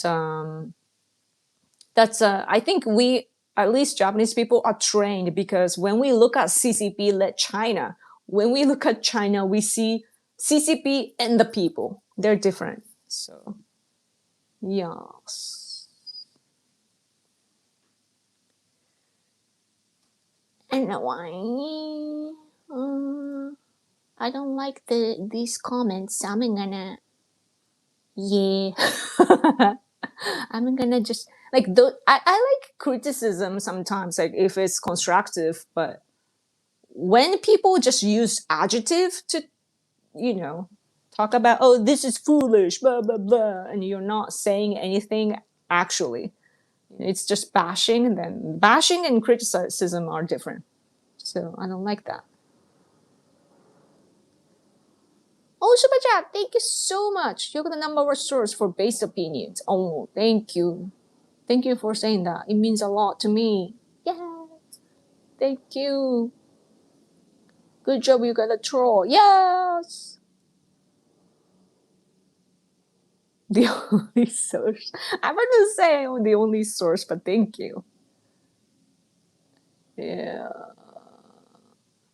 that's I think we at least Japanese people are trained because when we look at CCP led China, when we look at China, we see CCP and the people. They're different. So yes. And why? I don't like these comments. I'm gonna yeah. I'm gonna just like I like criticism sometimes, like if it's constructive, but when people just use adjective to, you know, talk about, oh, this is foolish, blah blah blah, and you're not saying anything actually. It's just bashing, then bashing and criticism are different. So I don't like that. Oh, Super Chat, thank you so much. You're the number one source for based opinions. Oh, thank you. Thank you for saying that. It means a lot to me. Yeah. Thank you. Good job, you got a troll. Yes. The only source. I'm going to say the only source, but thank you. Yeah.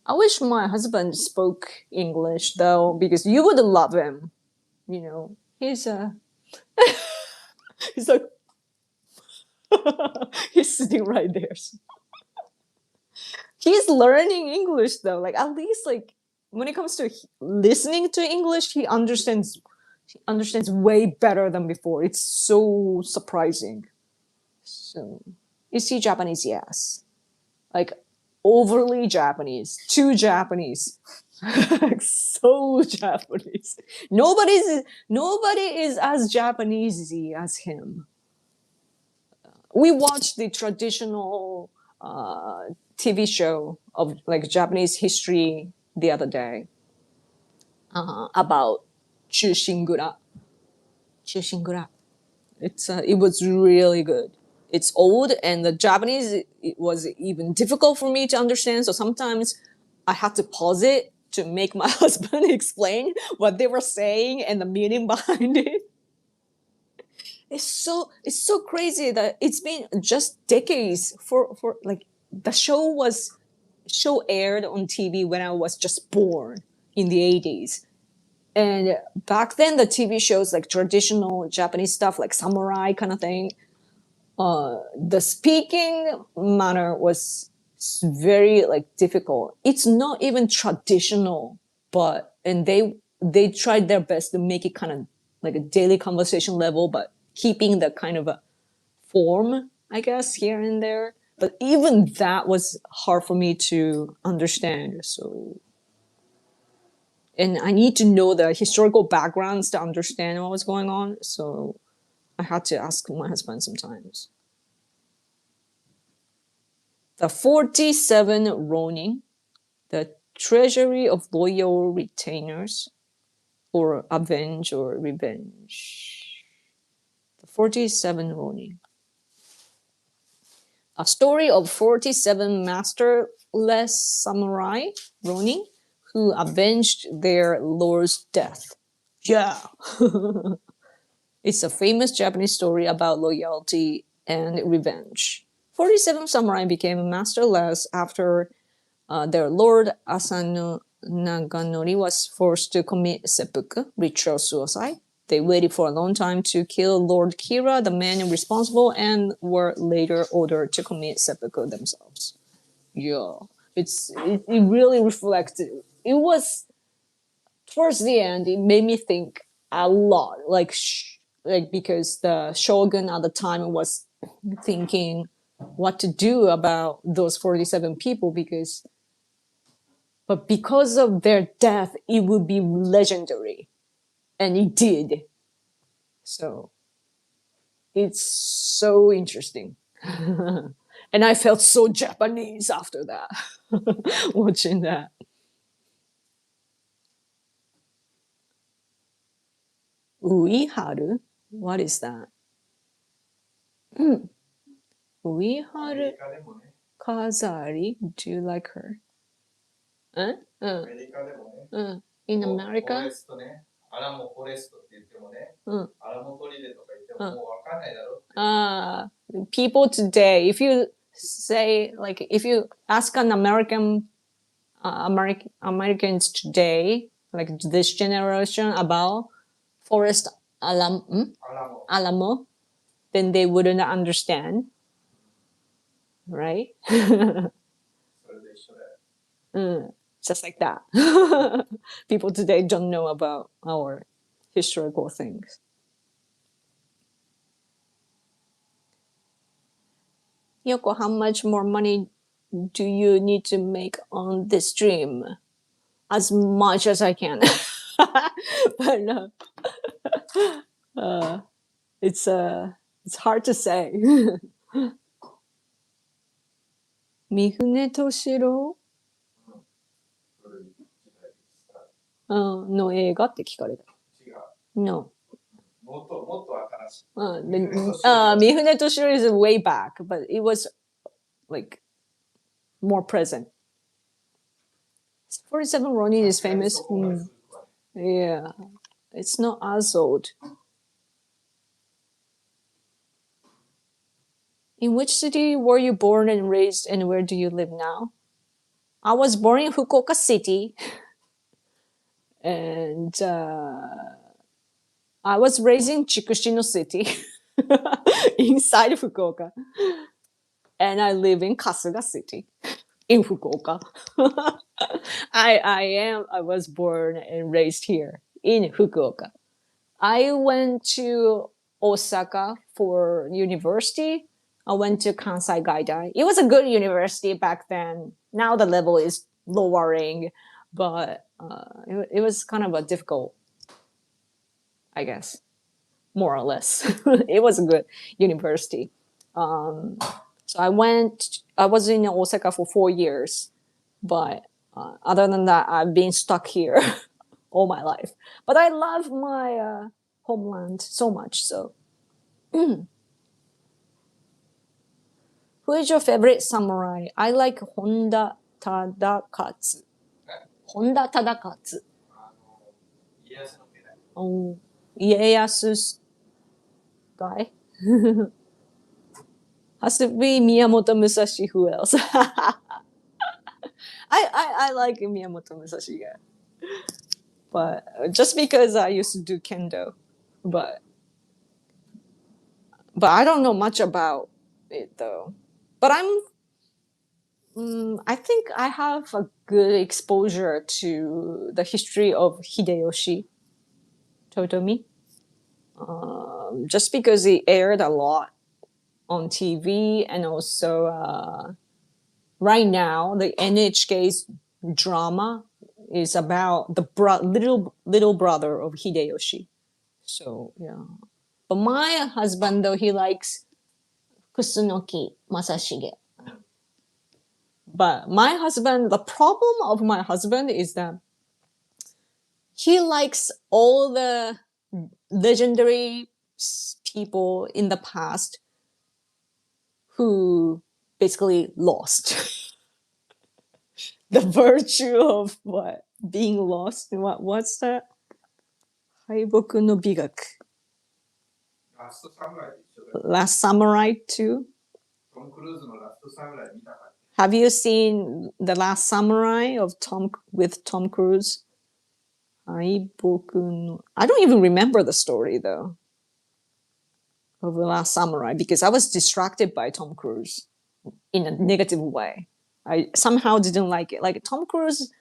I wish my husband spoke English though, because you would love him. You know, he's like he's sitting right there. He's learning English though. Like at least like when it comes to listening to English, he understands way better than before. It's so surprising. So is he Japanese? Yes. Like overly Japanese, too Japanese. So Japanese. Nobody is as Japanesey as him. We watched the traditional TV show of like Japanese history the other day about Chushingura. Chushingura. It was really good. It's old and the Japanese it was even difficult for me to understand. So sometimes I had to pause it to make my husband explain what they were saying and the meaning behind it. It's so crazy that it's been just decades for like the show aired on TV when I was just born in the 80s. And back then the TV shows like traditional Japanese stuff like samurai kind of thing the speaking manner was very like difficult. It's not even traditional, but and they tried their best to make it kind of like a daily conversation level, but keeping the kind of a form, I guess, here and there. But even that was hard for me to understand. So, and I need to know the historical backgrounds to understand what was going on. So I had to ask my husband sometimes. The 47 Ronin, the treasury of loyal retainers, or avenge or revenge. The 47 Ronin. A story of 47 masterless samurai Ronin who avenged their lord's death. Yeah. It's a famous Japanese story about loyalty and revenge. 47 samurai became masterless after their lord Asano Naganori was forced to commit seppuku, ritual suicide. They waited for a long time to kill Lord Kira, the man responsible, and were later ordered to commit seppuku themselves. Yeah, it really reflected. It was towards the end. It made me think a lot, like because the shogun at the time was thinking what to do about those 47 people because of their death, it would be legendary. And it did. So it's so interesting. And I felt so Japanese after that, watching that. Uiharu? What is that? Uiharu Kazari? Do you like her? うん。In America? フォレストね。アラモフォレストって言ってもね、アラモトリデとか言ってももうわかんないだろって。People today, if you say, like, if you ask an Americans today, like this generation about Forest Alamo, then they wouldn't understand, right? Just like that. People today don't know about our historical things. Yoko, how much more money do you need to make on this stream? As much as I can. But no. It's hard to say. 三船敏郎、の映画って聞かれた。No. 三船敏郎 is way back, but it was like more present. 47 Ronin is famous. Yeah, it's not as old. In which city were you born and raised, and where do you live now? I was born in Fukuoka City, and I was raised in Chikushino City, inside Fukuoka, and I live in Kasuga City, in Fukuoka. I was born and raised here in Fukuoka. I went to Osaka for university. I went to Kansai Gaidai. It was a good university back then. Now the level is lowering, but it was kind of a difficult, I guess, more or less. It was a good university. So I was in Osaka for 4 years, but other than that, I've been stuck here all my life. But I love my homeland so much. So, who is your favorite samurai? I like Honda Tadakatsu. Honda Tadakatsu. Oh, Ieyasu's guy. Has to be Miyamoto Musashi. Who else? I like Miyamoto Musashi, yeah. But just because I used to do kendo, but but I don't know much about it though. But I think I have a good exposure to the history of Hideyoshi Totomi, just because it aired a lot on TV, and also right now the NHK's drama is about the little brother of Hideyoshi. So yeah, but my husband though he likes Kusunoki Masashige. But my husband, the problem of my husband is that he likes all the legendary people in the past who basically lost the virtue of what being lost. What's that? 敗北の美学 Last Samurai too. Have you seen The Last Samurai of Tom Cruise? I don't even remember the story though of The Last Samurai because I was distracted by Tom Cruise in a negative way. I somehow didn't like it. Like Tom Cruise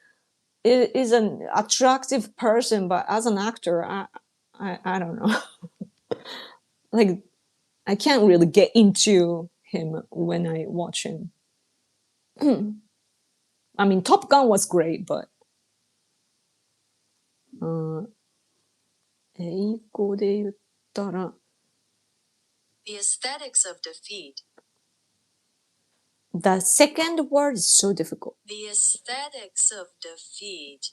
is an attractive person, but as an actor, I don't know. Like I can't really get into him when I watch him. I mean, Top Gun was great, but 英語で言ったら The aesthetics of defeat. The second word is so difficult. The aesthetics of defeat.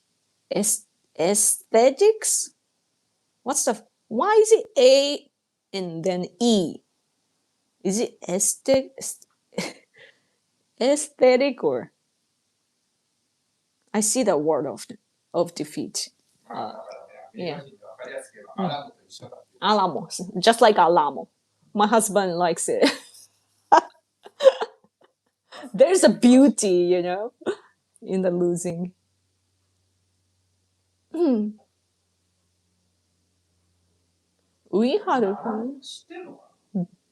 Aesthetics? Why is it A and then E? Is it aesthetic or? I see that word of defeat. Yeah. Alamo, just like Alamo. My husband likes it. There's a beauty, in the losing. We had a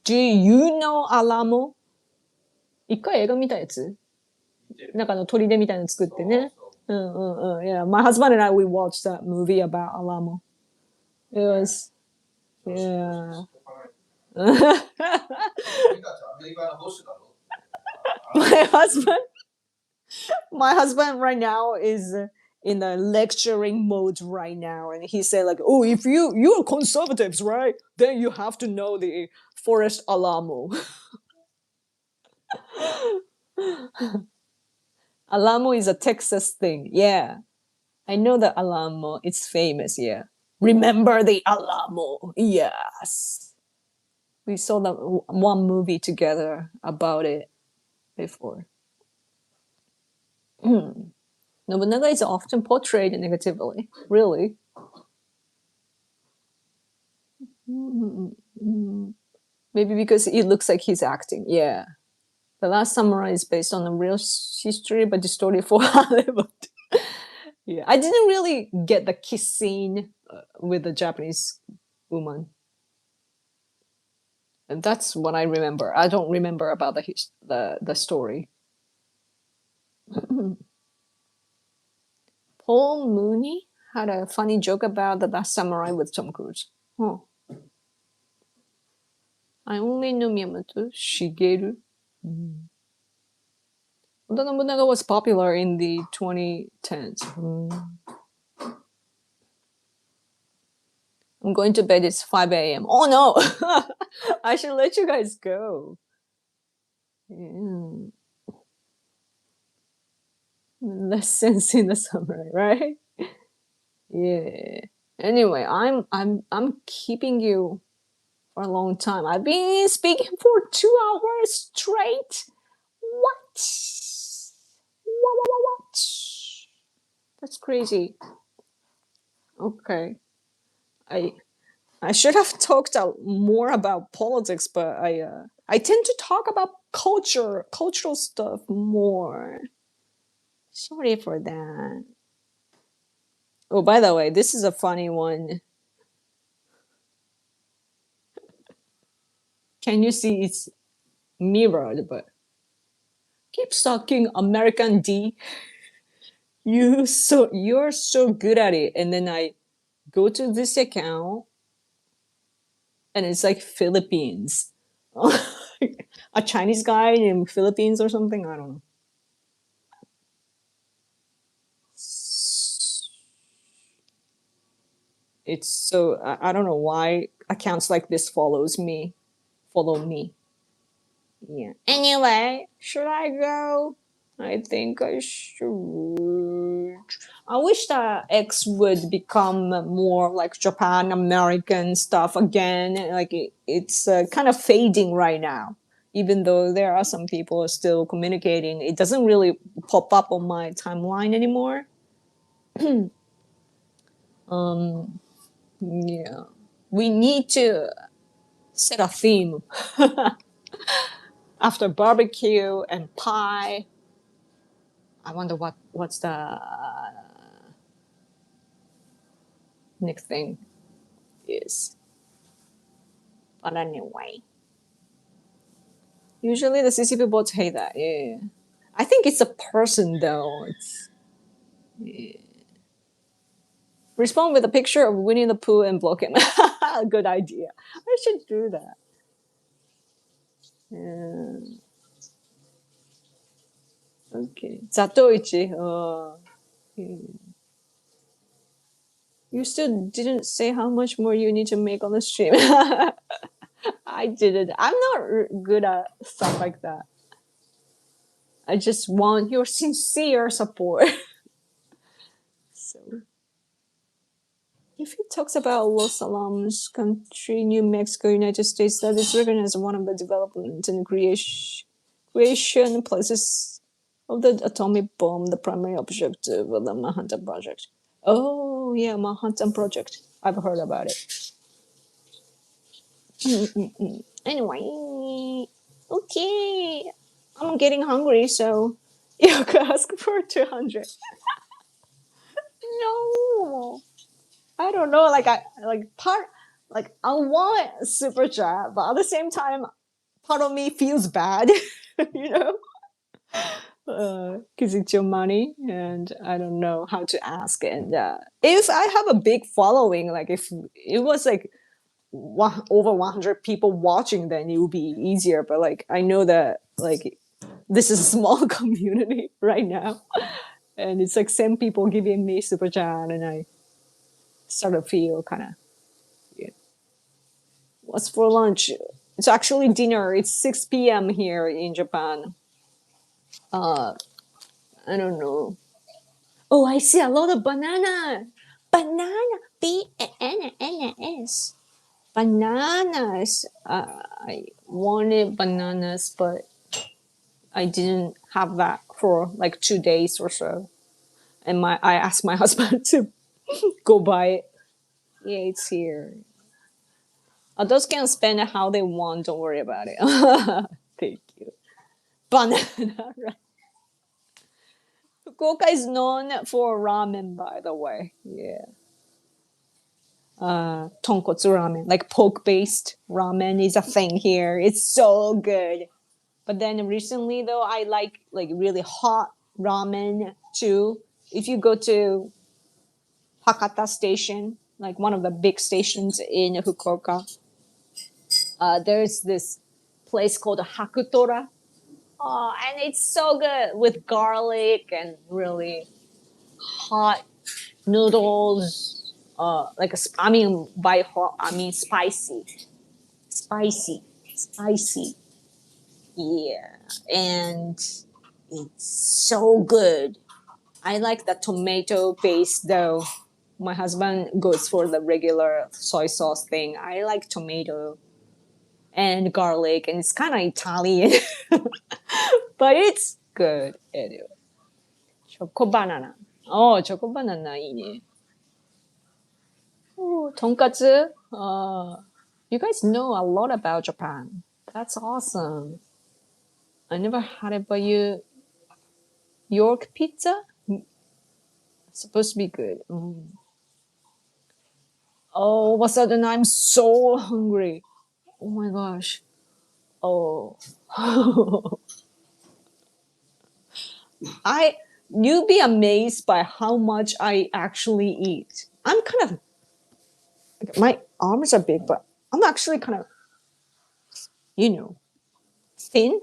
Do you know Alamo? 一回映画見たやつなんか砦みたいなの作ってね。Yeah, my husband and I, we watched that movie about Alamo. It was, yeah. my husband, my husband right now is in a lecturing mode right now, and he said like, "Oh, if you're conservatives, right? Then you have to know the Forest Alamo." Alamo is a Texas thing. Yeah, I know the Alamo. It's famous. Yeah, remember the Alamo? Yes, we saw the one movie together about it before. Nobunaga is often portrayed negatively. Really? Maybe because it looks like he's acting. Yeah. The Last Samurai is based on a real history, but distorted for Hollywood. Yeah, I didn't really get the kiss scene with the Japanese woman. And that's what I remember. I don't remember about the story. Paul Mooney had a funny joke about The Last Samurai with Tom Cruise. Oh. I only know Miyamoto Shigeru. Oda Nobunaga was popular in the 2010s. I'm going to bed. It's 5 a.m. Oh no! I should let you guys go. Yeah. Lessons in the summer, right? Yeah. Anyway, I'm keeping you for a long time. I've been speaking for 2 hours straight. What? What? That's crazy. Okay. I should have talked more about politics, but I tend to talk about cultural stuff more. Sorry for that. Oh, by the way, this is a funny one. Can you see it's mirrored? But keep sucking American D. You're so good at it. And then I go to this account and it's like Philippines. A Chinese guy in Philippines or something. I don't know. It's so I don't know why accounts like this follow me. Yeah. Anyway, should I go? I think I should. I wish that X would become more like Japan American stuff again. Like it's kind of fading right now. Even though there are some people still communicating, it doesn't really pop up on my timeline anymore. Yeah, we need to set a theme after barbecue and pie. I wonder what's the next thing is. But anyway, usually the CCP bots hate that. Yeah, I think it's a person though. It's respond with a picture of Winnie the Pooh and block him. Good idea. I should do that. Yeah. Okay. Zatoichi. You still didn't say how much more you need to make on the stream. I didn't. I'm not good at stuff like that. I just want your sincere support. So, if he talks about Los Alamos country, New Mexico, United States, that is recognized as one of the development and creation places of the atomic bomb, the primary objective of the Manhattan Project. Oh, yeah, Manhattan Project. I've heard about it. Anyway, okay. I'm getting hungry, so you could ask for 200. No, I don't know. I want super chat, but at the same time, part of me feels bad, you know, because it's your money, and I don't know how to ask. And if I have a big following, like if it was like over 100 people watching, then it would be easier. But like I know that like this is a small community right now, and it's like same people giving me super chat, and I sort of feel kind of yeah. What's for lunch? It's actually dinner. It's 6 p.m. here in Japan. Uh, I don't know. Oh, I see a lot of banana. Banana. BANANAS. Bananas. I wanted bananas, but I didn't have that for like 2 days or so. And I asked my husband to go buy it. Yeah, it's here. Adults can spend it how they want. Don't worry about it. Thank you. Banana. Right. Fukuoka is known for ramen, by the way. Yeah. Tonkotsu ramen, like pork based ramen, is a thing here. It's so good. But then recently, though, I like really hot ramen too. If you go to Hakata Station, like one of the big stations in Fukuoka, there's this place called Hakutora. Oh, and it's so good with garlic and really hot noodles. I mean, by hot, I mean spicy, spicy. Yeah, and it's so good. I like the tomato base though. My husband goes for the regular soy sauce thing. I like tomato and garlic, and it's kind of Italian, but it's good anyway. Choco banana. Oh, choco banana いいね. Oh, tonkatsu. You guys know a lot about Japan. That's awesome. I never had it, but York pizza? It's supposed to be good. Oh, all of a sudden I'm so hungry. Oh my gosh. Oh. I You'd be amazed by how much I actually eat. I'm kind of my arms are big, but I'm actually kind of, you know, thin.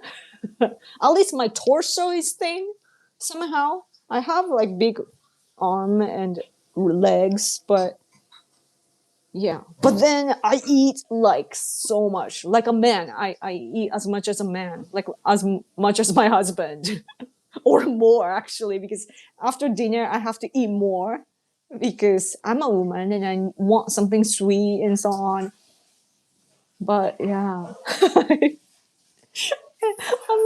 At least my torso is thin somehow. I have like big arm and legs, but yeah. But then I eat like so much, like a man. I eat as much as a man, like much as my husband, or more actually, because after dinner I have to eat more because I'm a woman and I want something sweet and so on. But yeah, I'm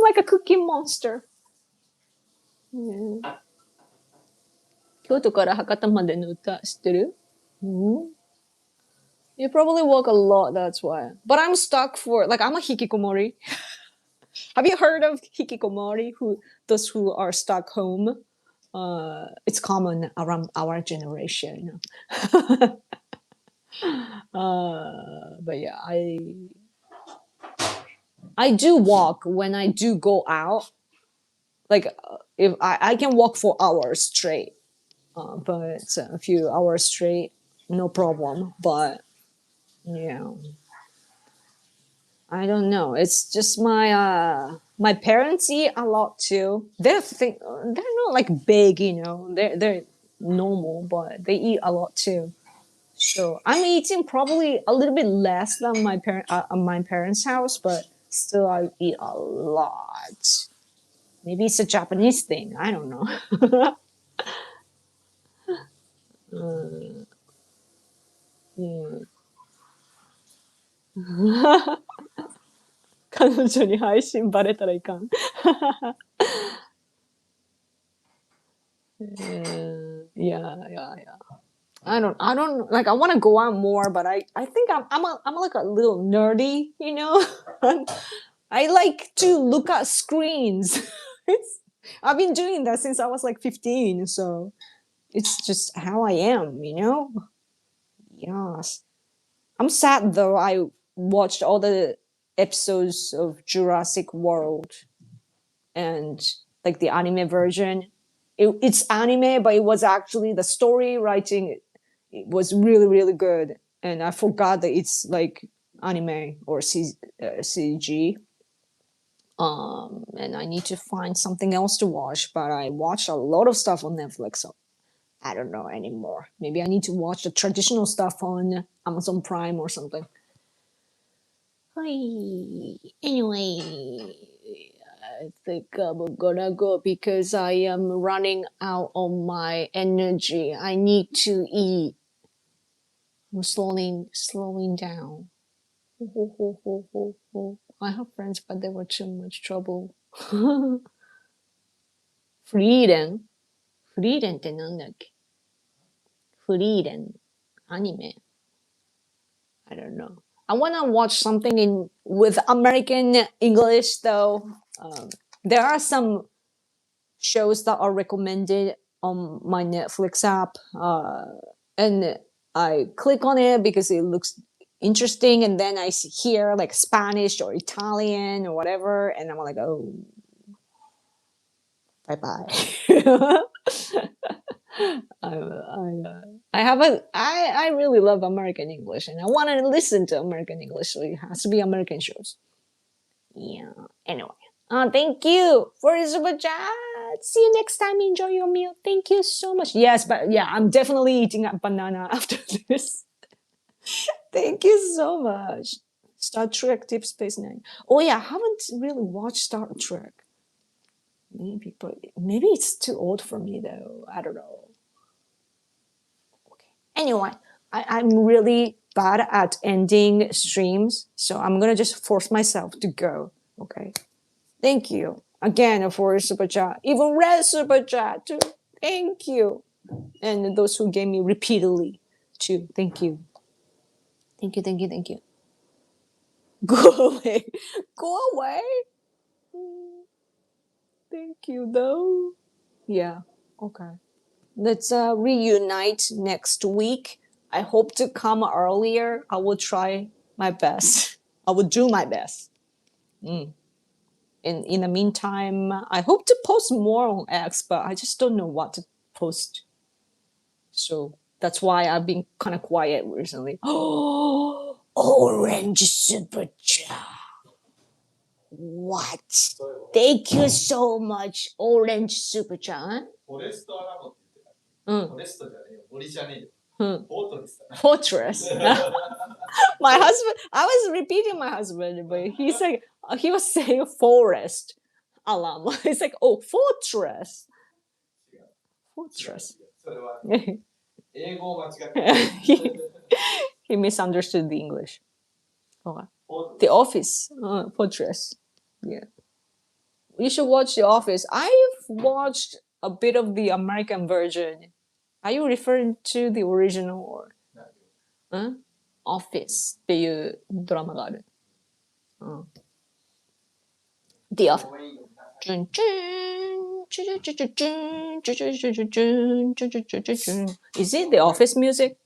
like a cookie monster. Yeah. 京都から博多までの歌知ってる？ You probably walk a lot, that's why. But I'm stuck for, like, I'm a hikikomori. Have you heard of hikikomori? Those who are stuck home? It's common around our generation. But yeah, I do walk when I do go out. Like, if I can walk for hours straight, but a few hours straight, no problem. But yeah, I don't know. It's just my parents eat a lot too. They're not like big, you know. They're normal, but they eat a lot too. So I'm eating probably a little bit less than my parents' house, but still I eat a lot. Maybe it's a Japanese thing. I don't know. Mm. 彼女に配信バレたらいかん。Yeah. I don't like. I want to go out more, but I think I'm like a little nerdy, you know. I like to look at screens. I've been doing that since I was like 15, so it's just how I am, you know. Yes, I'm sad though. I watched all the episodes of Jurassic World and like the anime version. It's anime, but it was actually the story writing. It was really good, and I forgot that it's like anime or CG. And I need to find something else to watch. But I watched a lot of stuff on Netflix, so I don't know anymore. Maybe I need to watch the traditional stuff on Amazon Prime or something. Hi. Anyway, I think I'm gonna go because I am running out of my energy. I need to eat. I'm slowing down. I have friends, but they were too much trouble. フリーレンフリーレンってなんだっけ？フリーレンアニメ I don't know. I want to watch something in with American English though. There are some shows that are recommended on my Netflix app, and I click on it because it looks interesting, and then I hear like Spanish or Italian or whatever, and I'm like, oh, bye bye. I really love American English, and I want to listen to American English, so it has to be American shows. Yeah. Anyway, thank you for the super chat. See you next time. Enjoy your meal. Thank you so much. Yes, but yeah, I'm definitely eating a banana after this. Thank you so much. Star Trek Deep Space Nine. Oh yeah, I haven't really watched Star Trek. Maybe it's too old for me though. I don't know. Okay. Anyway, I'm really bad at ending streams, so I'm gonna just force myself to go. Okay. Thank you again for super chat. Even red super chat too. Thank you. And those who gave me repeatedly too. Thank you. Thank you. Go away. Go away. Thank you though. Yeah. Okay. Let's reunite next week. I hope to come earlier. I will try my best. I will do my best. Mm. In the meantime, I hope to post more on X, but I just don't know what to post. So that's why I've been kind of quiet recently. Oh, orange super chat. What? Thank you so much, orange super chat. フォレストアラモって言ってた。うんフォレストじゃねえよ。森じゃねえよ。うんフォートレスだな。Fortress. My husband, I was repeating my husband, but he's like, he was saying forest alarm. It's like, oh, fortress. 違う。Fortress. それは he, 英語を間違ってる。he misunderstood the English. Okay. フォートレ The ス Office, Fortress. Yeah. You should watch The Office. I've watched a bit of the American version. Are you referring to the original or? 何 Office っていうドラマがある。The Office. もういいよな。チュンチュンチュチュチュチュチュンチュチュチュチュチュンチュチュチュチュチュン Is it the Office music?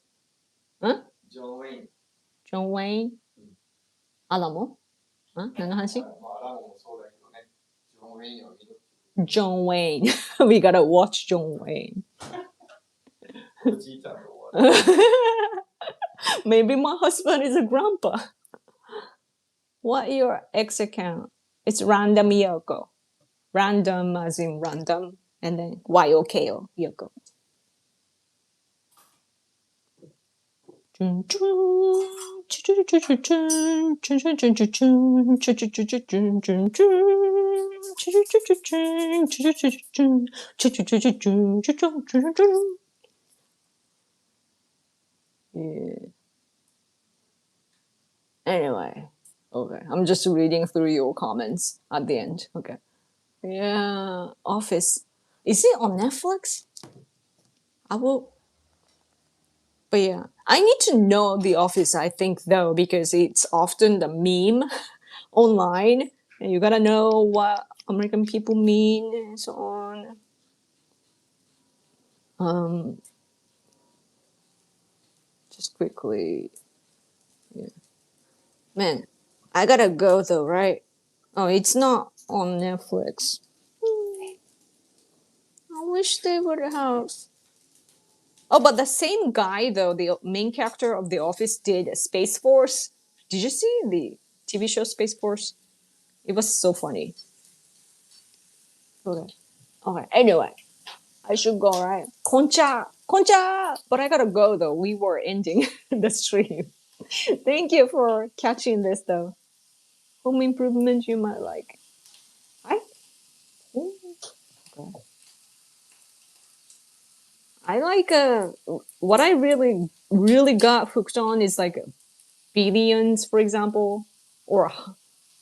ジョン・ウェイン。John Wayne? アラモ何の話まあ、アラモもそうだけどね。ジョン・ウェインを見る。 John Wayne. We gotta watch John Wayne. おじいちゃんの終わり。Maybe my husband is a grandpa. What your X account? It's random Yoko. Random as in random, and then YOKO Yoko. Yeah. Anyway, okay. I'm just reading through your comments at the end. Okay. Yeah, Office. Is it on Netflix? I will. But yeah, I need to know The Office, I think, though, because it's often the meme online. And you gotta know what American people mean and so on. Just quickly. Yeah. Man, I gotta go though, right? Oh, it's not on Netflix. I wish they would have. Oh, but the same guy, though, the main character of The Office did Space Force. Did you see the TV show Space Force? It was so funny. Okay. Okay. Anyway, I should go, right? Concha! Concha! But I gotta go, though. We were ending the stream. Thank you for catching this, though. Home improvement you might like. I. Okay. I like what I really got hooked on is like Billions, for example, or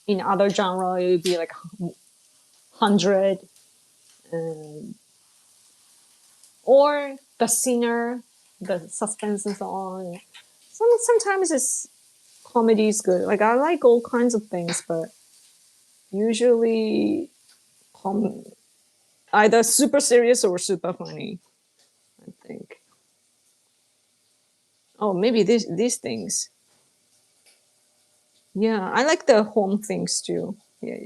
in other genre it would be like 100, or The Sinner, the suspense and so on. Sometimes it's comedy is good. Like I like all kinds of things, but usually either super serious or super funny. I think. Oh, maybe these things. Yeah, I like the home things too. Yeah.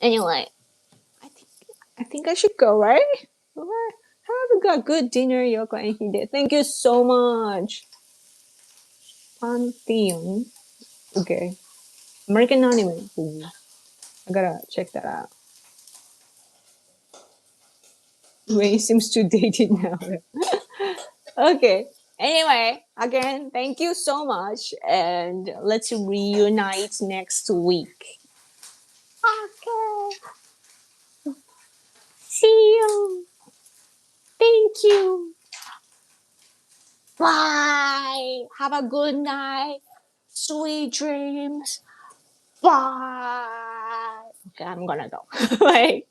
Anyway, I think I should go, right? Alright. Have a good dinner, Yoko and Hide. Thank you so much. Pantheon. Okay. American anime. Ooh. I gotta check that out. Wayne seems too dated now. Okay. Anyway, again, thank you so much. And let's reunite next week. Okay. See you. Thank you. Bye. Have a good night. Sweet dreams. Bye. Okay, I'm gonna go. Bye.